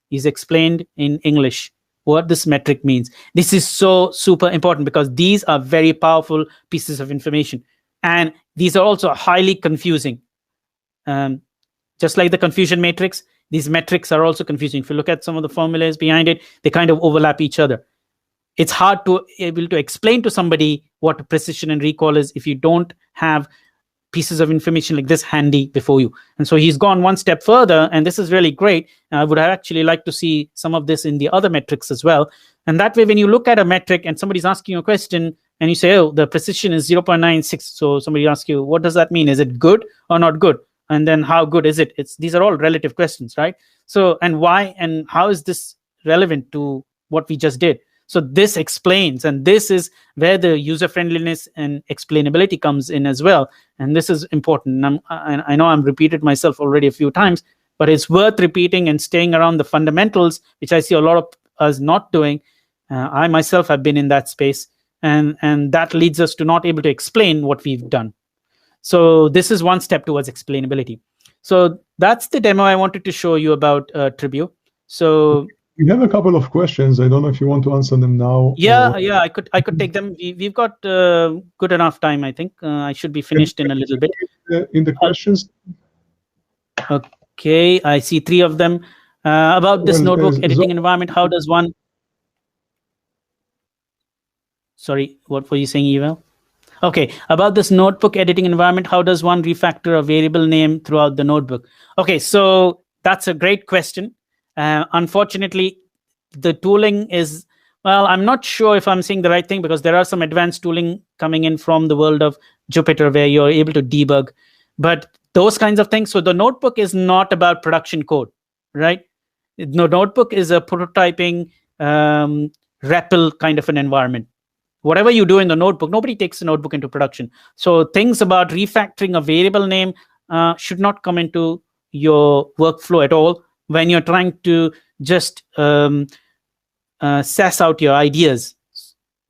He's explained in English what this metric means. This is so super important because these are very powerful pieces of information. And these are also highly confusing. Just like the confusion matrix, these metrics are also confusing. If you look at some of the formulas behind it, they kind of overlap each other. It's hard to able to explain to somebody what precision and recall is if you don't have pieces of information like this handy before you. And so he's gone one step further, and this is really great. I would actually like to see some of this in the other metrics as well. And that way, when you look at a metric and somebody's asking you a question and you say, oh, the precision is 0.96. So somebody asks you, what does that mean? Is it good or not good? And then how good is it? These are all relative questions, right? So, and why and how is this relevant to what we just did? So this explains, and this is where the user friendliness and explainability comes in as well. And this is important. And I know I'm repeated myself already a few times, but it's worth repeating and staying around the fundamentals, which I see a lot of us not doing. I myself have been in that space, and that leads us to not able to explain what we've done. So this is one step towards explainability. So that's the demo I wanted to show you about Tribuo. So we have a couple of questions. I don't know if you want to answer them now. Yeah, I could take them. We've got good enough time, I think. I should be finished in a little bit. In the questions, Okay, I see 3 of them. About this notebook editing environment, how does one... Sorry, what were you saying, Eval? Okay, about this notebook editing environment, how does one refactor a variable name throughout the notebook? Okay, so that's a great question. Unfortunately, the tooling is, well, I'm not sure if I'm saying the right thing, because there are some advanced tooling coming in from the world of Jupyter where you're able to debug, but those kinds of things. So the notebook is not about production code, right? The notebook is a prototyping REPL kind of an environment. Whatever you do in the notebook, nobody takes the notebook into production. So things about refactoring a variable name should not come into your workflow at all when you're trying to just sass out your ideas.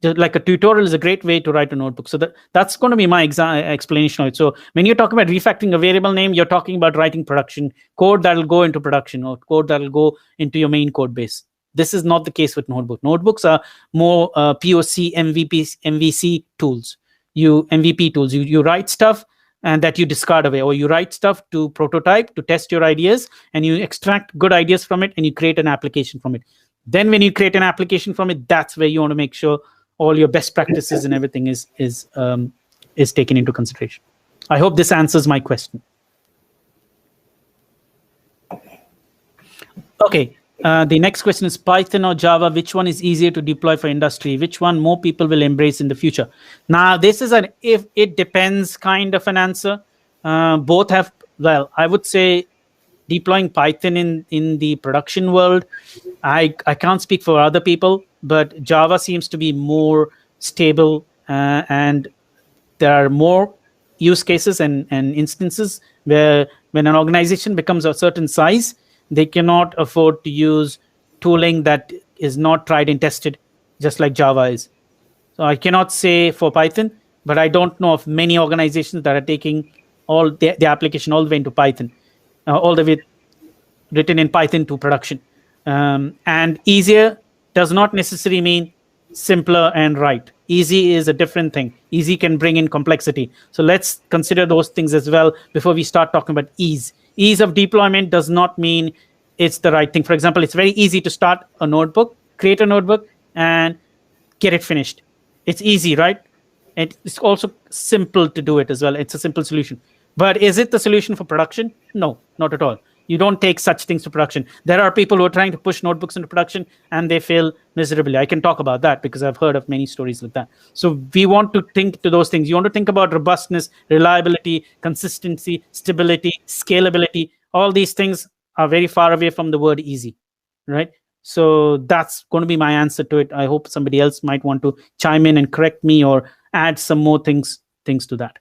Just like a tutorial is a great way to write a notebook. So that's going to be my explanation of it. So when you're talking about refactoring a variable name, you're talking about writing production code that will go into production, or code that will go into your main code base. This is not the case with notebook. Notebooks are more POC, MVC tools. MVP tools. You write stuff and that you discard away, or you write stuff to prototype, to test your ideas, and you extract good ideas from it, and you create an application from it. Then when you create an application from it, that's where you want to make sure all your best practices and everything is taken into consideration. I hope this answers my question. Okay. The next question is Python or Java, which one is easier to deploy for industry? Which one more people will embrace in the future? Now, this is an if it depends kind of an answer. Both have, well, I would say deploying Python in the production world, I can't speak for other people, but Java seems to be more stable and there are more use cases and instances where when an organization becomes a certain size, they cannot afford to use tooling that is not tried and tested, just like Java is. So I cannot say for Python, but I don't know of many organizations that are taking all the application all the way into Python, all the way written in Python to production. And easier does not necessarily mean simpler and right. Easy is a different thing. Easy can bring in complexity. So let's consider those things as well before we start talking about ease. Ease of deployment does not mean it's the right thing. For example, it's very easy to start a notebook, create a notebook, and get it finished. It's easy, right? And it's also simple to do it as well. It's a simple solution. But is it the solution for production? No, not at all. You don't take such things to production. There are people who are trying to push notebooks into production and they fail miserably. I can talk about that because I've heard of many stories like that. So we want to think to those things. You want to think about robustness, reliability, consistency, stability, scalability. All these things are very far away from the word easy, right? So that's going to be my answer to it. I hope somebody else might want to chime in and correct me or add some more things to that.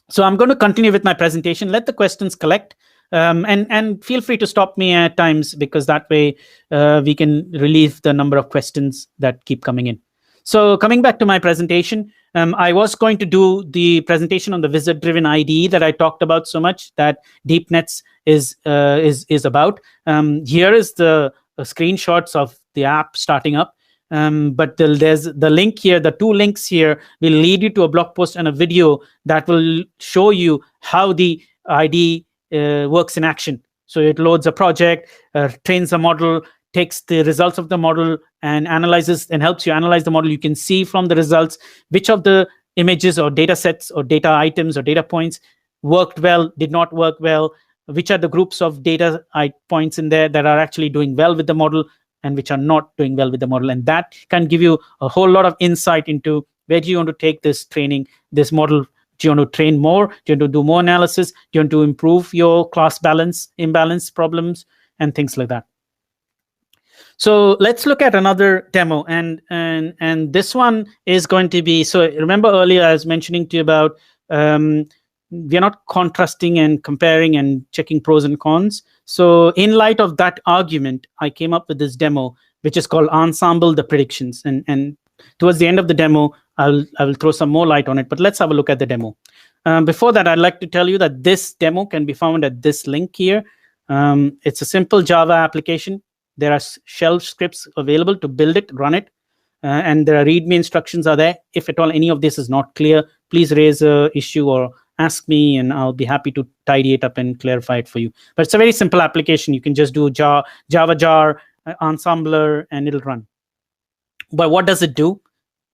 So I'm going to continue with my presentation. Let the questions collect. And feel free to stop me at times because that way we can relieve the number of questions that keep coming in. So coming back to my presentation, I was going to do the presentation on the wizard-driven IDE that I talked about so much that DeepNetts is about. Here is the screenshots of the app starting up. But there's the link here, the 2 links here will lead you to a blog post and a video that will show you how the IDE works in action. So it loads a project, trains a model, takes the results of the model and analyzes and helps you analyze the model. You can see from the results which of the images or data sets or data items or data points worked well, did not work well, which are the groups of data points in there that are actually doing well with the model and which are not doing well with the model. And that can give you a whole lot of insight into where do you want to take this training, this model. Do you want to train more? Do you want to do more analysis? Do you want to improve your class balance, imbalance problems, and things like that? So let's look at another demo. And this one is going to be, so remember earlier I was mentioning to you about we're not contrasting and comparing and checking pros and cons. So in light of that argument, I came up with this demo, which is called Ensemble the Predictions. And towards the end of the demo, I will throw some more light on it, but let's have a look at the demo. Before that, I'd like to tell you that this demo can be found at this link here. It's a simple Java application. There are shell scripts available to build it, run it, and there are README instructions are there. If at all any of this is not clear, please raise an issue or ask me, and I'll be happy to tidy it up and clarify it for you. But it's a very simple application. You can just do Java jar, ensembler, and it'll run. But what does it do?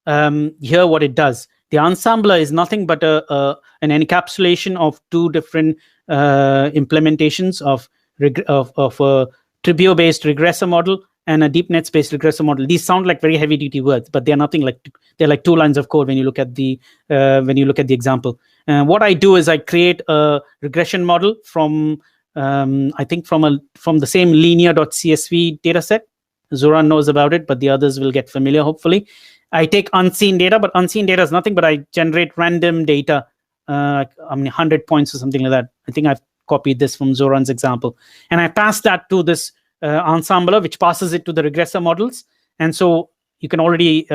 Here, what it does. The ensembler is nothing but an encapsulation of two different implementations of a Tribuo-based regressor model and a DeepNetts-based regressor model. These sound like very heavy-duty words, but they're nothing like, they're like 2 lines of code when you look at the example. What I do is I create a regression model from I think from the same linear.csv dataset. Zoran knows about it, but the others will get familiar hopefully. I take unseen data, but unseen data is nothing but I generate random data, 100 points or something like that. I think I've copied this from Zoran's example. And I pass that to this ensembler, which passes it to the regressor models. And so you can already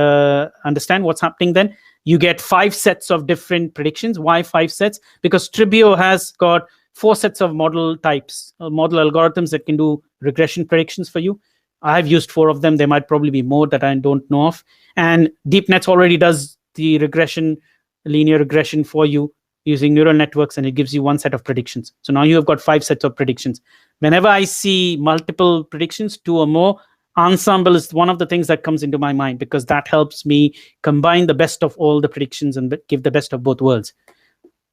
understand what's happening then. You get 5 sets of different predictions. Why 5 sets? Because Tribuo has got 4 sets of model types, model algorithms that can do regression predictions for you. I've used 4 of them. There might probably be more that I don't know of. And DeepNetts already does the regression, linear regression for you using neural networks, and it gives you 1 set of predictions. So now you have got 5 sets of predictions. Whenever I see multiple predictions, 2 or more, ensemble is one of the things that comes into my mind, because that helps me combine the best of all the predictions and give the best of both worlds.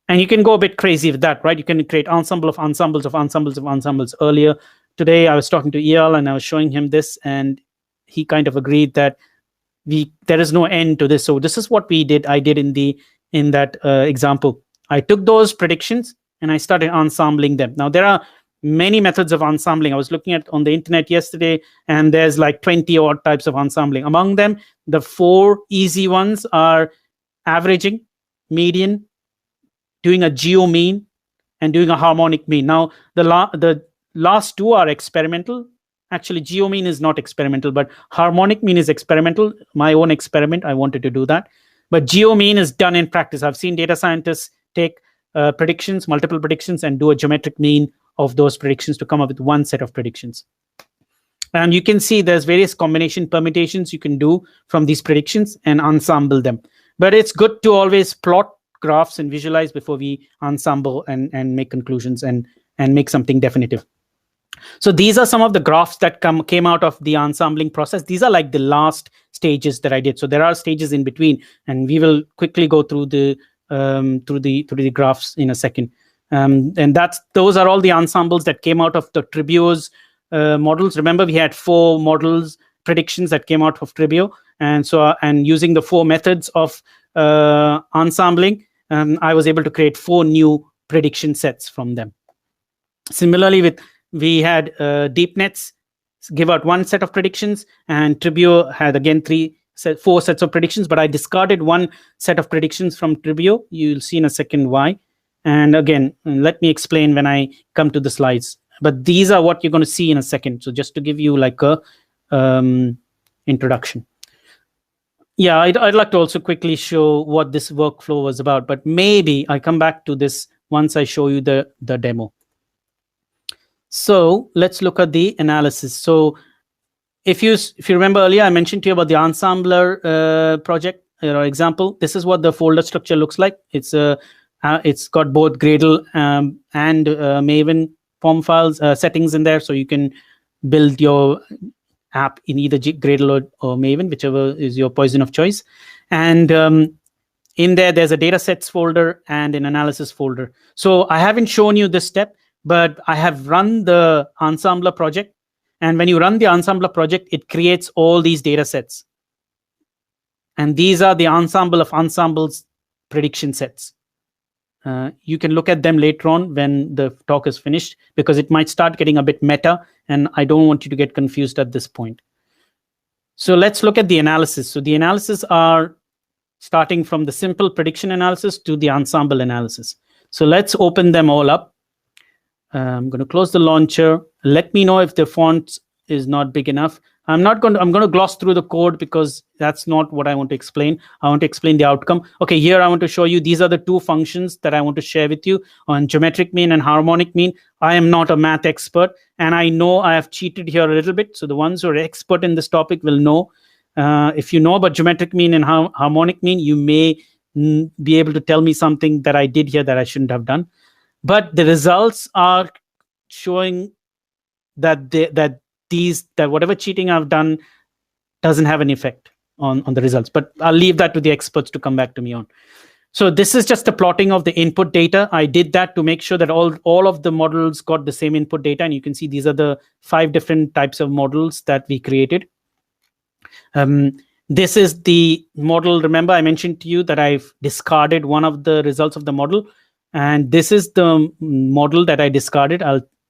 And you can go a bit crazy with that, right? You can create ensemble of ensembles of ensembles of ensembles. Earlier today, I was talking to Eyal and I was showing him this, and he kind of agreed that there is no end to this. So this is what we did. I did in that example. I took those predictions and I started ensembling them. Now there are many methods of ensembling. I was looking at on the internet yesterday, and there's like 20 odd types of ensembling. Among them, the 4 easy ones are averaging, median, doing a geo mean, and doing a harmonic mean. Now the last 2 are experimental. Actually, geo mean is not experimental, but harmonic mean is experimental. My own experiment, I wanted to do that. But geo mean is done in practice. I've seen data scientists take predictions, multiple predictions, and do a geometric mean of those predictions to come up with 1 set of predictions. And you can see there's various combination permutations you can do from these predictions and ensemble them. But it's good to always plot graphs and visualize before we ensemble and make conclusions and make something definitive. So these are some of the graphs that came out of the ensembling process. These are like the last stages that I did. So there are stages in between, and we will quickly go through the graphs in a second. And those are all the ensembles that came out of the Tribuo's models. Remember, we had 4 models predictions that came out of Tribuo, and using the 4 methods of ensembling, I was able to create 4 new prediction sets from them. Similarly, we had DeepNetts give out 1 set of predictions, and Tribuo had again 4 sets of predictions, but I discarded 1 set of predictions from Tribuo. You'll see in a second why. And again, let me explain when I come to the slides. But these are what you're going to see in a second. So just to give you like a introduction. Yeah, I'd like to also quickly show what this workflow was about, but maybe I come back to this once I show you the demo. So let's look at the analysis. So if you remember earlier, I mentioned to you about the ensembler project example. This is what the folder structure looks like. It's got both Gradle and Maven form files settings in there, so you can build your app in either Gradle or Maven, whichever is your poison of choice. And in there's a datasets folder and an analysis folder. So I haven't shown you this step, but I have run the ensembler project. And when you run the ensembler project, it creates all these data sets. And these are the ensemble of ensembles prediction sets. You can look at them later on when the talk is finished, because it might start getting a bit meta, and I don't want you to get confused at this point. So let's look at the analysis. So the analysis are starting from the simple prediction analysis to the ensemble analysis. So let's open them all up. I'm going to close the launcher. Let me know if the font is not big enough. I'm going to gloss through the code because that's not what I want to explain. I want to explain the outcome. Okay, here I want to show you, these are the 2 functions that I want to share with you on geometric mean and harmonic mean. I am not a math expert, and I know I have cheated here a little bit. So the ones who are expert in this topic will know. If you know about geometric mean and harmonic mean, you may be able to tell me something that I did here that I shouldn't have done. But the results are showing that whatever cheating I've done doesn't have an effect on the results. But I'll leave that to the experts to come back to me on. So this is just the plotting of the input data. I did that to make sure that all of the models got the same input data. And you can see these are the 5 different types of models that we created. This is the model. Remember, I mentioned to you that I've discarded one of the results of the model. And this is the model that I discarded.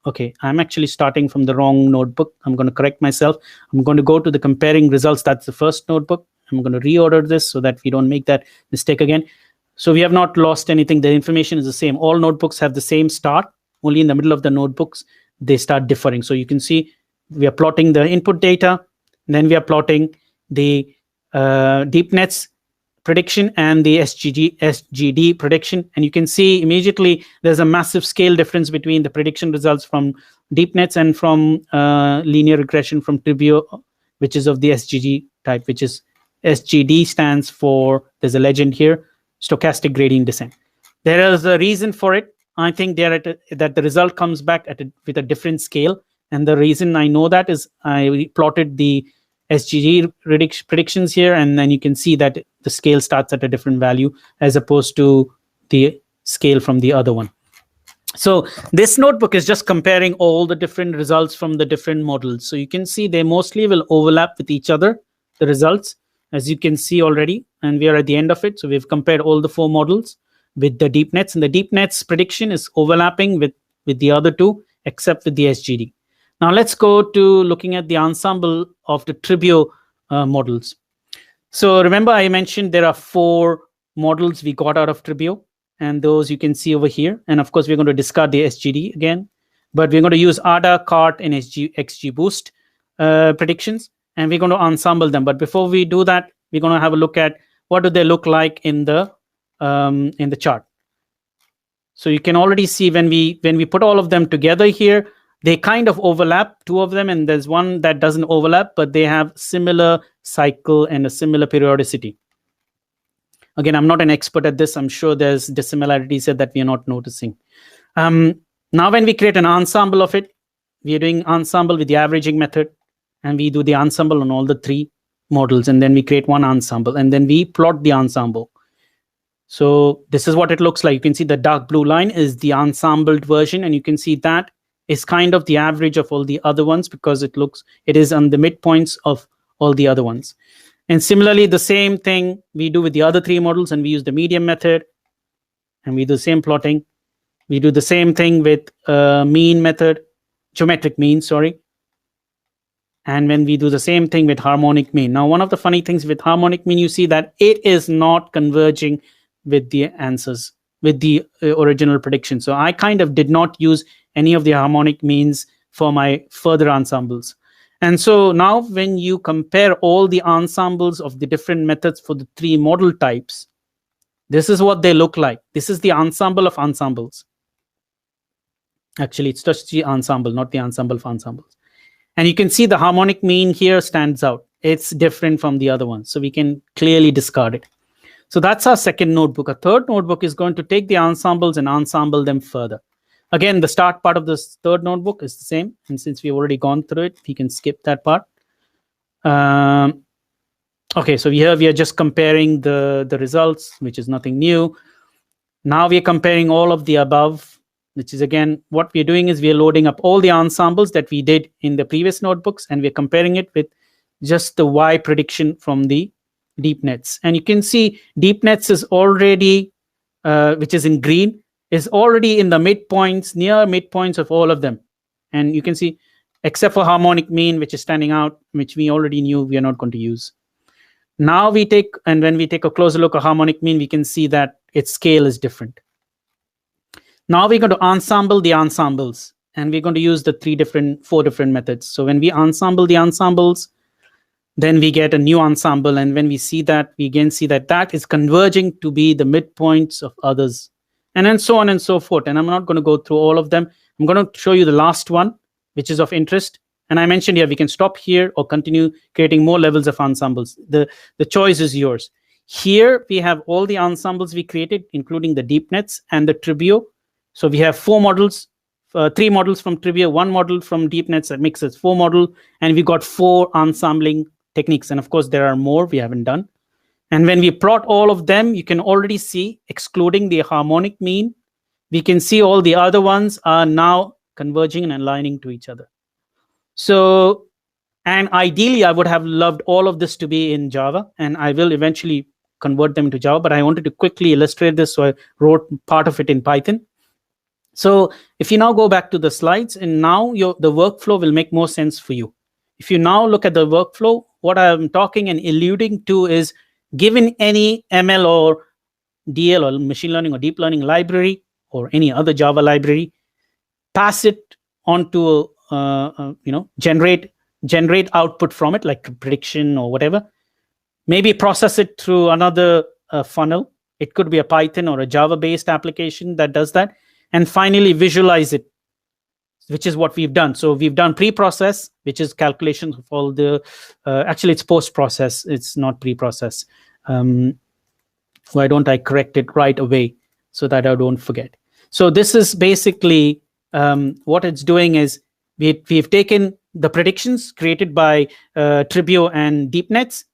Okay, I'm actually starting from the wrong notebook. I'm going to correct myself. I'm going to go to the comparing results. That's the first notebook. I'm going to reorder this so that we don't make that mistake again. So we have not lost anything. The information is the same. All notebooks have the same start. Only in the middle of the notebooks, they start differing. So you can see we are plotting the input data. And then we are plotting the DeepNetts prediction and the SGD prediction. And you can see immediately there's a massive scale difference between the prediction results from DeepNetts and from linear regression from Tribuo, which is of the SGD type, which is SGD stands for, there's a legend here, stochastic gradient descent. There is a reason for it. I think that the result comes back with a different scale. And the reason I know that is I plotted the SGD predictions here, and then you can see that the scale starts at a different value as opposed to the scale from the other one. So this notebook is just comparing all the different results from the different models. So you can see they mostly will overlap with each other, the results, as you can see already, and we are at the end of it. So we've compared all the 4 models with the DeepNetts, and the DeepNetts prediction is overlapping with the other 2, except with the SGD. Now let's go to looking at the ensemble of the Tribuo models. So remember I mentioned there are 4 models we got out of Tribuo, and those you can see over here. And of course, we're going to discard the SGD again, but we're going to use ADA, CART, and XGBoost predictions, and we're going to ensemble them. But before we do that, we're going to have a look at what do they look like in the chart. So you can already see when we put all of them together here, they kind of overlap, 2 of them, and there's one that doesn't overlap, but they have similar cycle and a similar periodicity. Again, I'm not an expert at this. I'm sure there's dissimilarities here that we are not noticing. Now, when we create an ensemble of it, we are doing ensemble with the averaging method, and we do the ensemble on all the 3 models, and then we create one ensemble, and then we plot the ensemble. So this is what it looks like. You can see the dark blue line is the ensembled version, and you can see that is kind of the average of all the other ones because it is on the midpoints of all the other ones. And similarly, the same thing we do with the other 3 models, and we use the median method, and we do the same plotting. We do the same thing with mean method, geometric mean, sorry. And when we do the same thing with harmonic mean. Now, one of the funny things with harmonic mean, you see that it is not converging with the answers, with the original prediction. So I kind of did not use any of the harmonic means for my further ensembles. And so now when you compare all the ensembles of the different methods for the 3 model types, this is what they look like. This is the ensemble of ensembles. Actually, it's just the ensemble, not the ensemble of ensembles. And you can see the harmonic mean here stands out. It's different from the other ones. So we can clearly discard it. So that's our second notebook. A third notebook is going to take the ensembles and ensemble them further. Again, the start part of this third notebook is the same. And since we've already gone through it, we can skip that part. Okay, so here we are just comparing the results, which is nothing new. Now we are comparing all of the above, which is, again, what we're doing is we are loading up all the ensembles that we did in the previous notebooks, and we're comparing it with just the Y prediction from the DeepNetts. And you can see DeepNetts is already, which is in green, is already in the midpoints, near midpoints of all of them. And you can see, except for harmonic mean, which is standing out, which we already knew we are not going to use. Now we take, and when we take a closer look at harmonic mean, we can see that its scale is different. Now we're going to ensemble the ensembles, and we're going to use the 4 different methods. So when we ensemble the ensembles, then we get a new ensemble. And when we see that, we again see that that is converging to be the midpoints of others. And then so on and so forth. And I'm not going to go through all of them. I'm going to show you the last one, which is of interest. And I mentioned here, we can stop here or continue creating more levels of ensembles. The choice is yours. Here we have all the ensembles we created, including the DeepNetts and the Tribuo. So we have 4 models, 3 models from Tribuo, 1 model from DeepNetts that makes us 4 model, and we got 4 ensembling techniques. And of course, there are more we haven't done. And when we plot all of them, you can already see, excluding the harmonic mean, we can see all the other ones are now converging and aligning to each other. So, and ideally, I would have loved all of this to be in Java, and I will eventually convert them to Java, but I wanted to quickly illustrate this, so I wrote part of it in Python. So if you now go back to the slides, and now the workflow will make more sense for you. If you now look at the workflow, what I'm talking and alluding to is, given any ML or DL or machine learning or deep learning library or any other Java library, pass it onto generate output from it, like prediction or whatever. Maybe process it through another funnel. It could be a Python or a Java-based application that does that. And finally, visualize it, which is what we've done. So we've done pre-process, which is calculations of all the, actually it's post-process, it's not pre-process. Why don't I correct it right away so that I don't forget? So this is basically what it's doing is we've taken the predictions created by Tribuo and DeepNetts.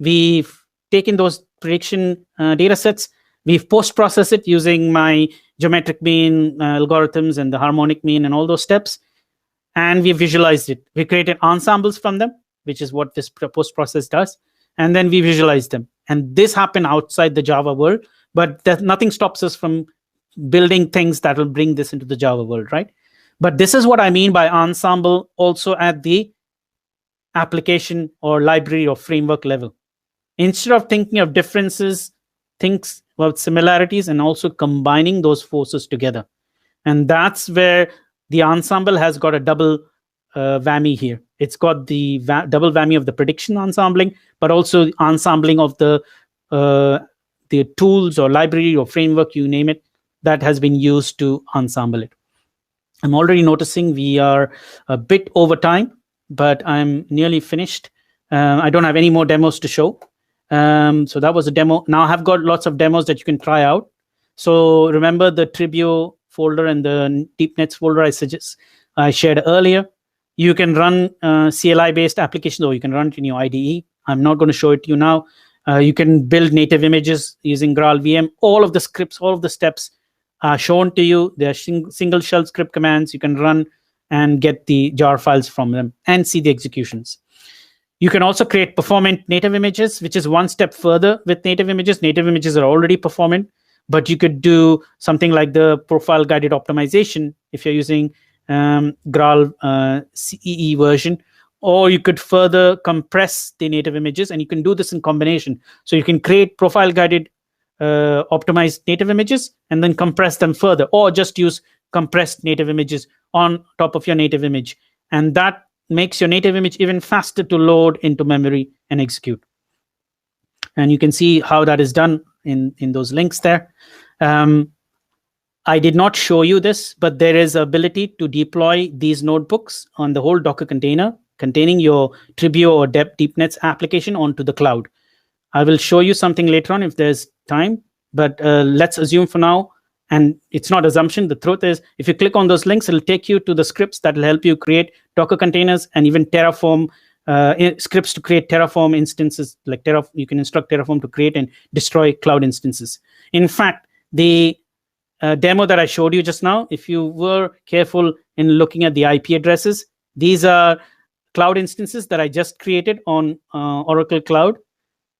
We've taken those prediction data sets. We've post-processed it using my geometric mean algorithms and the harmonic mean and all those steps. And we visualized it. We created ensembles from them, which is what this post-process does. And then we visualized them. And this happened outside the Java world, but nothing stops us from building things that will bring this into the Java world, right? But this is what I mean by ensemble also at the application or library or framework level. Instead of thinking of differences, think about similarities and also combining those forces together. And that's where the ensemble has got a double whammy here. It's got the double whammy of the prediction ensembling, but also ensembling of the tools or library or framework, you name it, that has been used to ensemble it. I'm already noticing we are a bit over time, but I'm nearly finished. I don't have any more demos to show. So that was a demo. Now I have got lots of demos that you can try out. So remember the Tribuo folder and the DeepNetts folder I shared earlier. You can run CLI-based applications, or you can run it in your IDE. I'm not going to show it to you now. You can build native images using GraalVM. All of the scripts, all of the steps are shown to you. They are single shell script commands. You can run and get the jar files from them and see the executions. You can also create performant native images, which is one step further with native images. Native images are already performant, but you could do something like the profile guided optimization if you're using Graal CEE version, or you could further compress the native images, and you can do this in combination. So you can create profile guided optimized native images and then compress them further, or just use compressed native images on top of your native image. And that makes your native image even faster to load into memory and execute. And you can see how that is done in those links there. I did not show you this, but there is ability to deploy these notebooks on the whole Docker container containing your Tribuo or DeepNetts application onto the cloud. I will show you something later on if there's time, but let's assume for now, and it's not assumption, the truth is, if you click on those links, it'll take you to the scripts that will help you create Docker containers and even Terraform scripts to create Terraform instances. Like you can instruct Terraform to create and destroy cloud instances. In fact, the demo that I showed you just now, if you were careful in looking at the IP addresses, these are cloud instances that I just created on Oracle Cloud.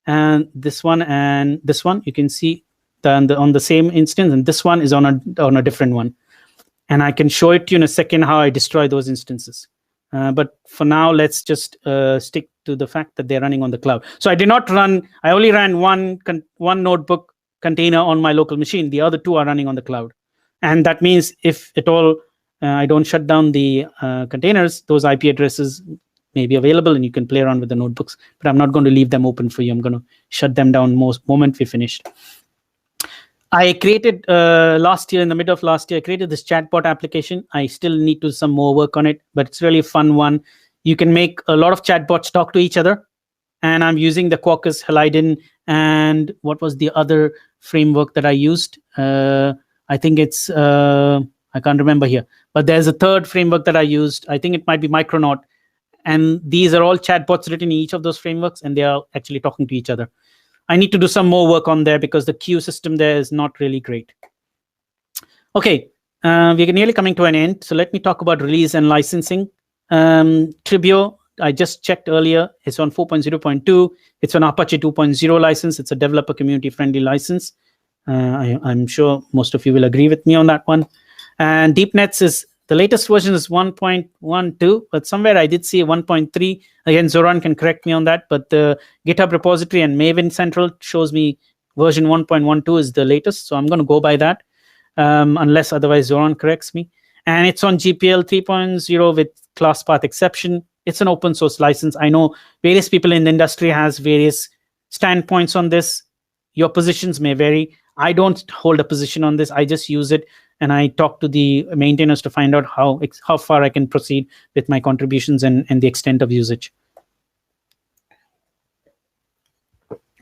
And this one, you can see on the same instance, and this one is on a different one. And I can show it to you in a second how I destroy those instances. But for now, let's just stick to the fact that they're running on the cloud. So I only ran one notebook container on my local machine. The other two are running on the cloud. And that means if at all I don't shut down the containers, those IP addresses may be available and you can play around with the notebooks. But I'm not going to leave them open for you. I'm going to shut them down moment we finished. I created last year, in the middle of last year, I created this chatbot application. I still need to do some more work on it, but it's really a fun one. You can make a lot of chatbots talk to each other. and I'm using the Quarkus Halidin, and what was the other framework that I used? I think it's, I can't remember here, but there's a third framework that I used. I think it might be Micronaut. And these are all chatbots written in each of those frameworks, and they are actually talking to each other. I need to do some more work on there because the queue system there is not really great. Okay, we're nearly coming to an end. So let me talk about release and licensing. Tribuo, I just checked earlier. It's on 4.0.2. It's an Apache 2.0 license. It's a developer community-friendly license. I'm sure most of you will agree with me on that one. And DeepNetts is, the latest version is 1.12, but somewhere I did see 1.3. Again, Zoran can correct me on that, but the GitHub repository and Maven Central shows me version 1.12 is the latest. So I'm going to go by that, unless otherwise Zoran corrects me. And it's on GPL 3.0 with class path exception. It's an open source license. I know various people in the industry has various standpoints on this. Your positions may vary. I don't hold a position on this. I just use it, and I talk to the maintainers to find out how far I can proceed with my contributions and the extent of usage.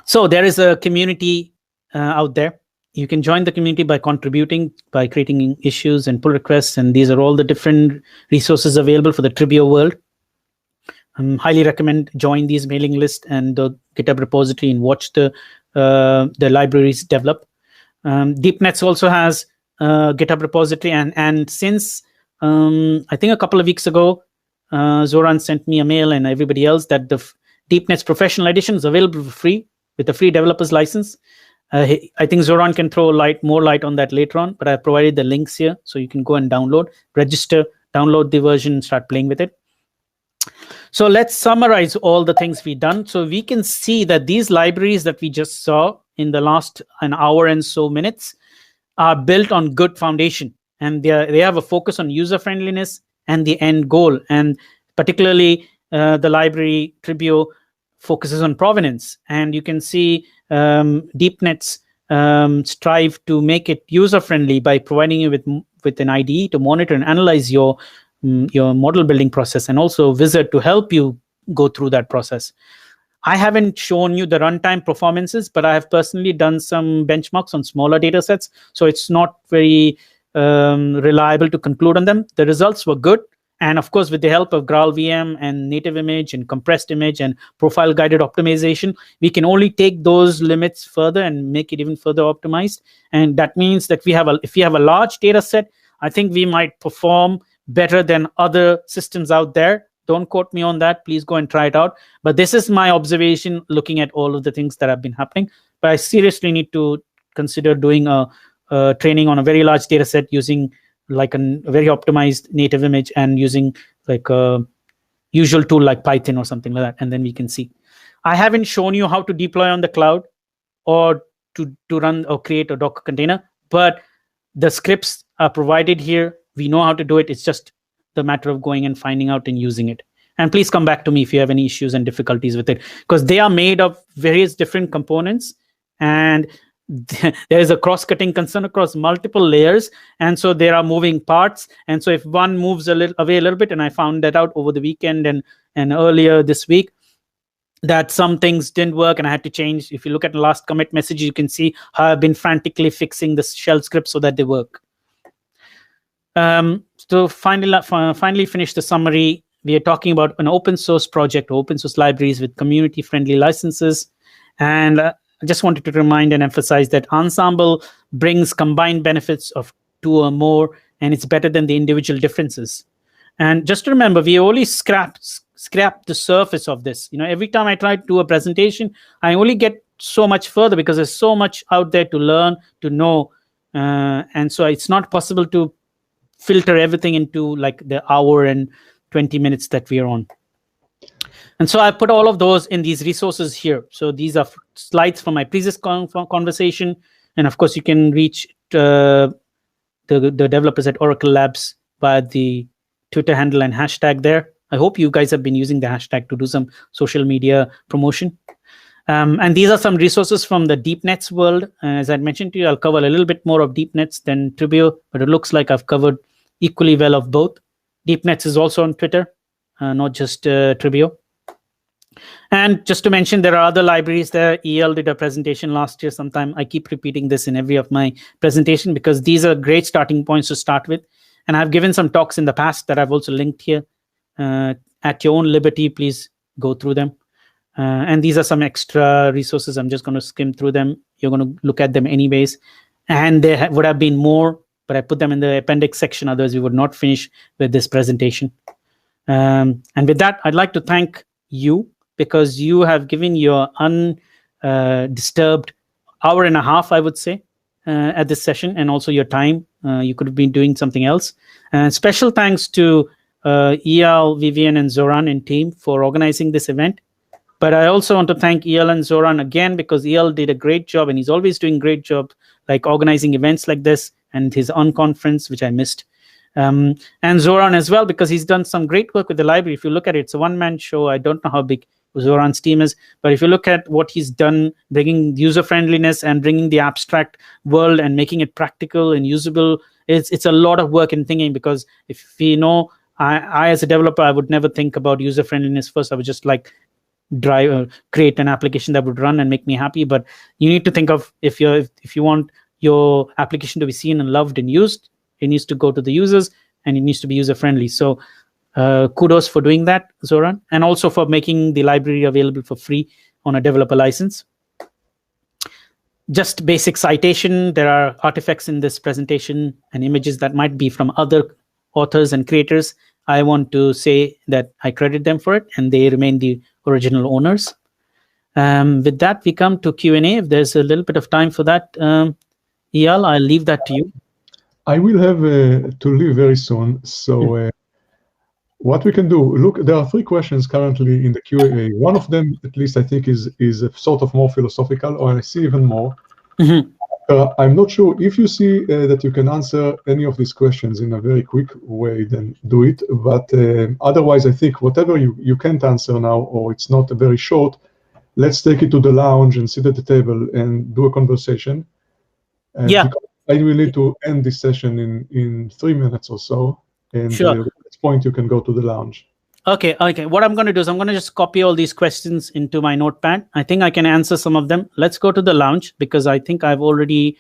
So there is a community out there. You can join the community by contributing, by creating issues and pull requests, and these are all the different resources available for the Tribuo world. I highly recommend join these mailing list and the GitHub repository and watch the libraries develop. DeepNetts also has GitHub repository, and since I think a couple of weeks ago, Zoran sent me a mail and everybody else that the DeepNetts Professional Edition is available for free with a free developer's license. I think Zoran can throw more light on that later on, but I provided the links here so you can go and download, register, download the version, start playing with it. So let's summarize all the things we've done. So we can see that these libraries that we just saw in the last an hour and so minutes are built on good foundation, and they have a focus on user friendliness and the end goal. And particularly the library Tribuo focuses on provenance, and you can see DeepNetts strive to make it user friendly by providing you with an IDE to monitor and analyze your model building process, and also Wizard to help you go through that process. I haven't shown you the runtime performances, but I have personally done some benchmarks on smaller data sets, so it's not very reliable to conclude on them. The results were good, and of course, with the help of GraalVM and native image and compressed image and profile guided optimization, we can only take those limits further and make it even further optimized. And that means that if we have a large data set, I think we might perform better than other systems out there. Don't quote me on that. Please go and try it out. But this is my observation looking at all of the things that have been happening. But I seriously need to consider doing a training on a very large data set using like a very optimized native image and using like a usual tool like Python or something like that. And then we can see. I haven't shown you how to deploy on the cloud or to run or create a Docker container, but the scripts are provided here. We know how to do it. It's just the matter of going and finding out and using it. And please come back to me if you have any issues and difficulties with it, because they are made of various different components, and there is a cross-cutting concern across multiple layers, and so there are moving parts. And so if one moves away a little bit, and I found that out over the weekend and earlier this week, that some things didn't work and I had to change. If you look at the last commit message, you can see how I've been frantically fixing the shell scripts so that they work. So finally finish the summary. We are talking about an open source project, open source libraries with community friendly licenses. And I just wanted to remind and emphasize that Ensemble brings combined benefits of 2 or more, and it's better than the individual differences. And just to remember, we only scrapped the surface of this. Every time I try to do a presentation, I only get so much further because there's so much out there to learn, to know. And so it's not possible to filter everything into like the hour and 20 minutes that we are on. And so I put all of those in these resources here. So these are slides from my previous conversation. And of course, you can reach the developers at Oracle Labs via the Twitter handle and hashtag there. I hope you guys have been using the hashtag to do some social media promotion. And these are some resources from the DeepNetts world. As I mentioned to you, I'll cover a little bit more of DeepNetts than Tribuo, but it looks like I've covered equally well of both. DeepNetts is also on Twitter, not just Tribuo. And just to mention, there are other libraries there. EL did a presentation last year sometime. I keep repeating this in every of my presentation because these are great starting points to start with. And I've given some talks in the past that I've also linked here. At your own liberty, please go through them. And these are some extra resources. I'm just going to skim through them. You're going to look at them anyways. And there would have been more, but I put them in the appendix section. Otherwise, we would not finish with this presentation. And with that, I'd like to thank you because you have given your undisturbed hour and a half, I would say, at this session, and also your time. You could have been doing something else. And special thanks to EL, Vivian, and Zoran and team for organizing this event. But I also want to thank EL and Zoran again because EL did a great job, and he's always doing great job, like organizing events like this and his unconference, which I missed. And Zoran as well, because he's done some great work with the library. If you look at it, it's a one-man show. I don't know how big Zoran's team is, but if you look at what he's done, bringing user-friendliness and bringing the abstract world and making it practical and usable, it's a lot of work in thinking, because if you know, I as a developer, I would never think about user-friendliness first. I would just like create an application that would run and make me happy. But you need to think of if you want your application to be seen and loved and used, it needs to go to the users and it needs to be user-friendly. So kudos for doing that, Zoran, and also for making the library available for free on a developer license. Just basic citation, there are artifacts in this presentation and images that might be from other authors and creators. I want to say that I credit them for it, and they remain the original owners. With that, we come to Q&A. If there's a little bit of time for that, Eyal, I'll leave that to you. I will have to leave very soon. So what we can do, look, there are 3 questions currently in the Q&A. One of them, at least I think, is a sort of more philosophical, or I see even more. Mm-hmm. I'm not sure if you see that you can answer any of these questions in a very quick way, then do it. But otherwise, I think whatever you can't answer now, or it's not very short, let's take it to the lounge and sit at the table and do a conversation. Yeah. I will need to end this session in 3 minutes or so. And sure. At this point, you can go to the lounge. Okay. What I'm going to do is I'm going to just copy all these questions into my notepad. I think I can answer some of them. Let's go to the lounge, because I think I've already,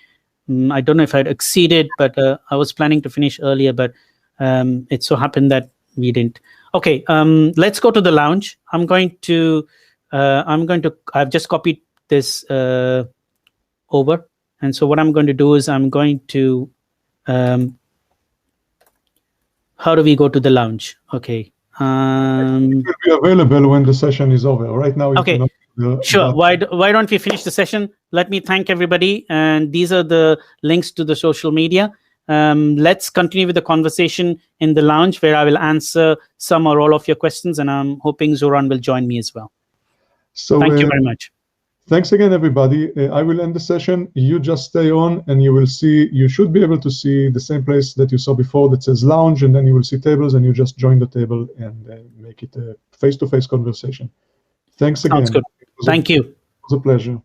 I don't know if I'd exceeded, but I was planning to finish earlier, but it so happened that we didn't. Okay. Let's go to the lounge. I've just copied this over. And so what I'm going to do is I'm going to, how do we go to the lounge? Okay. It will be available when the session is over. Right now, you okay. Sure. Why don't we finish the session? Let me thank everybody. And these are the links to the social media. Let's continue with the conversation in the lounge, where I will answer some or all of your questions. And I'm hoping Zoran will join me as well. So thank you very much. Thanks again, everybody. I will end the session. You just stay on, and you should be able to see the same place that you saw before that says lounge, and then you will see tables, and you just join the table and make it a face-to-face conversation. Thanks again. Sounds good. Thank you. It was a pleasure.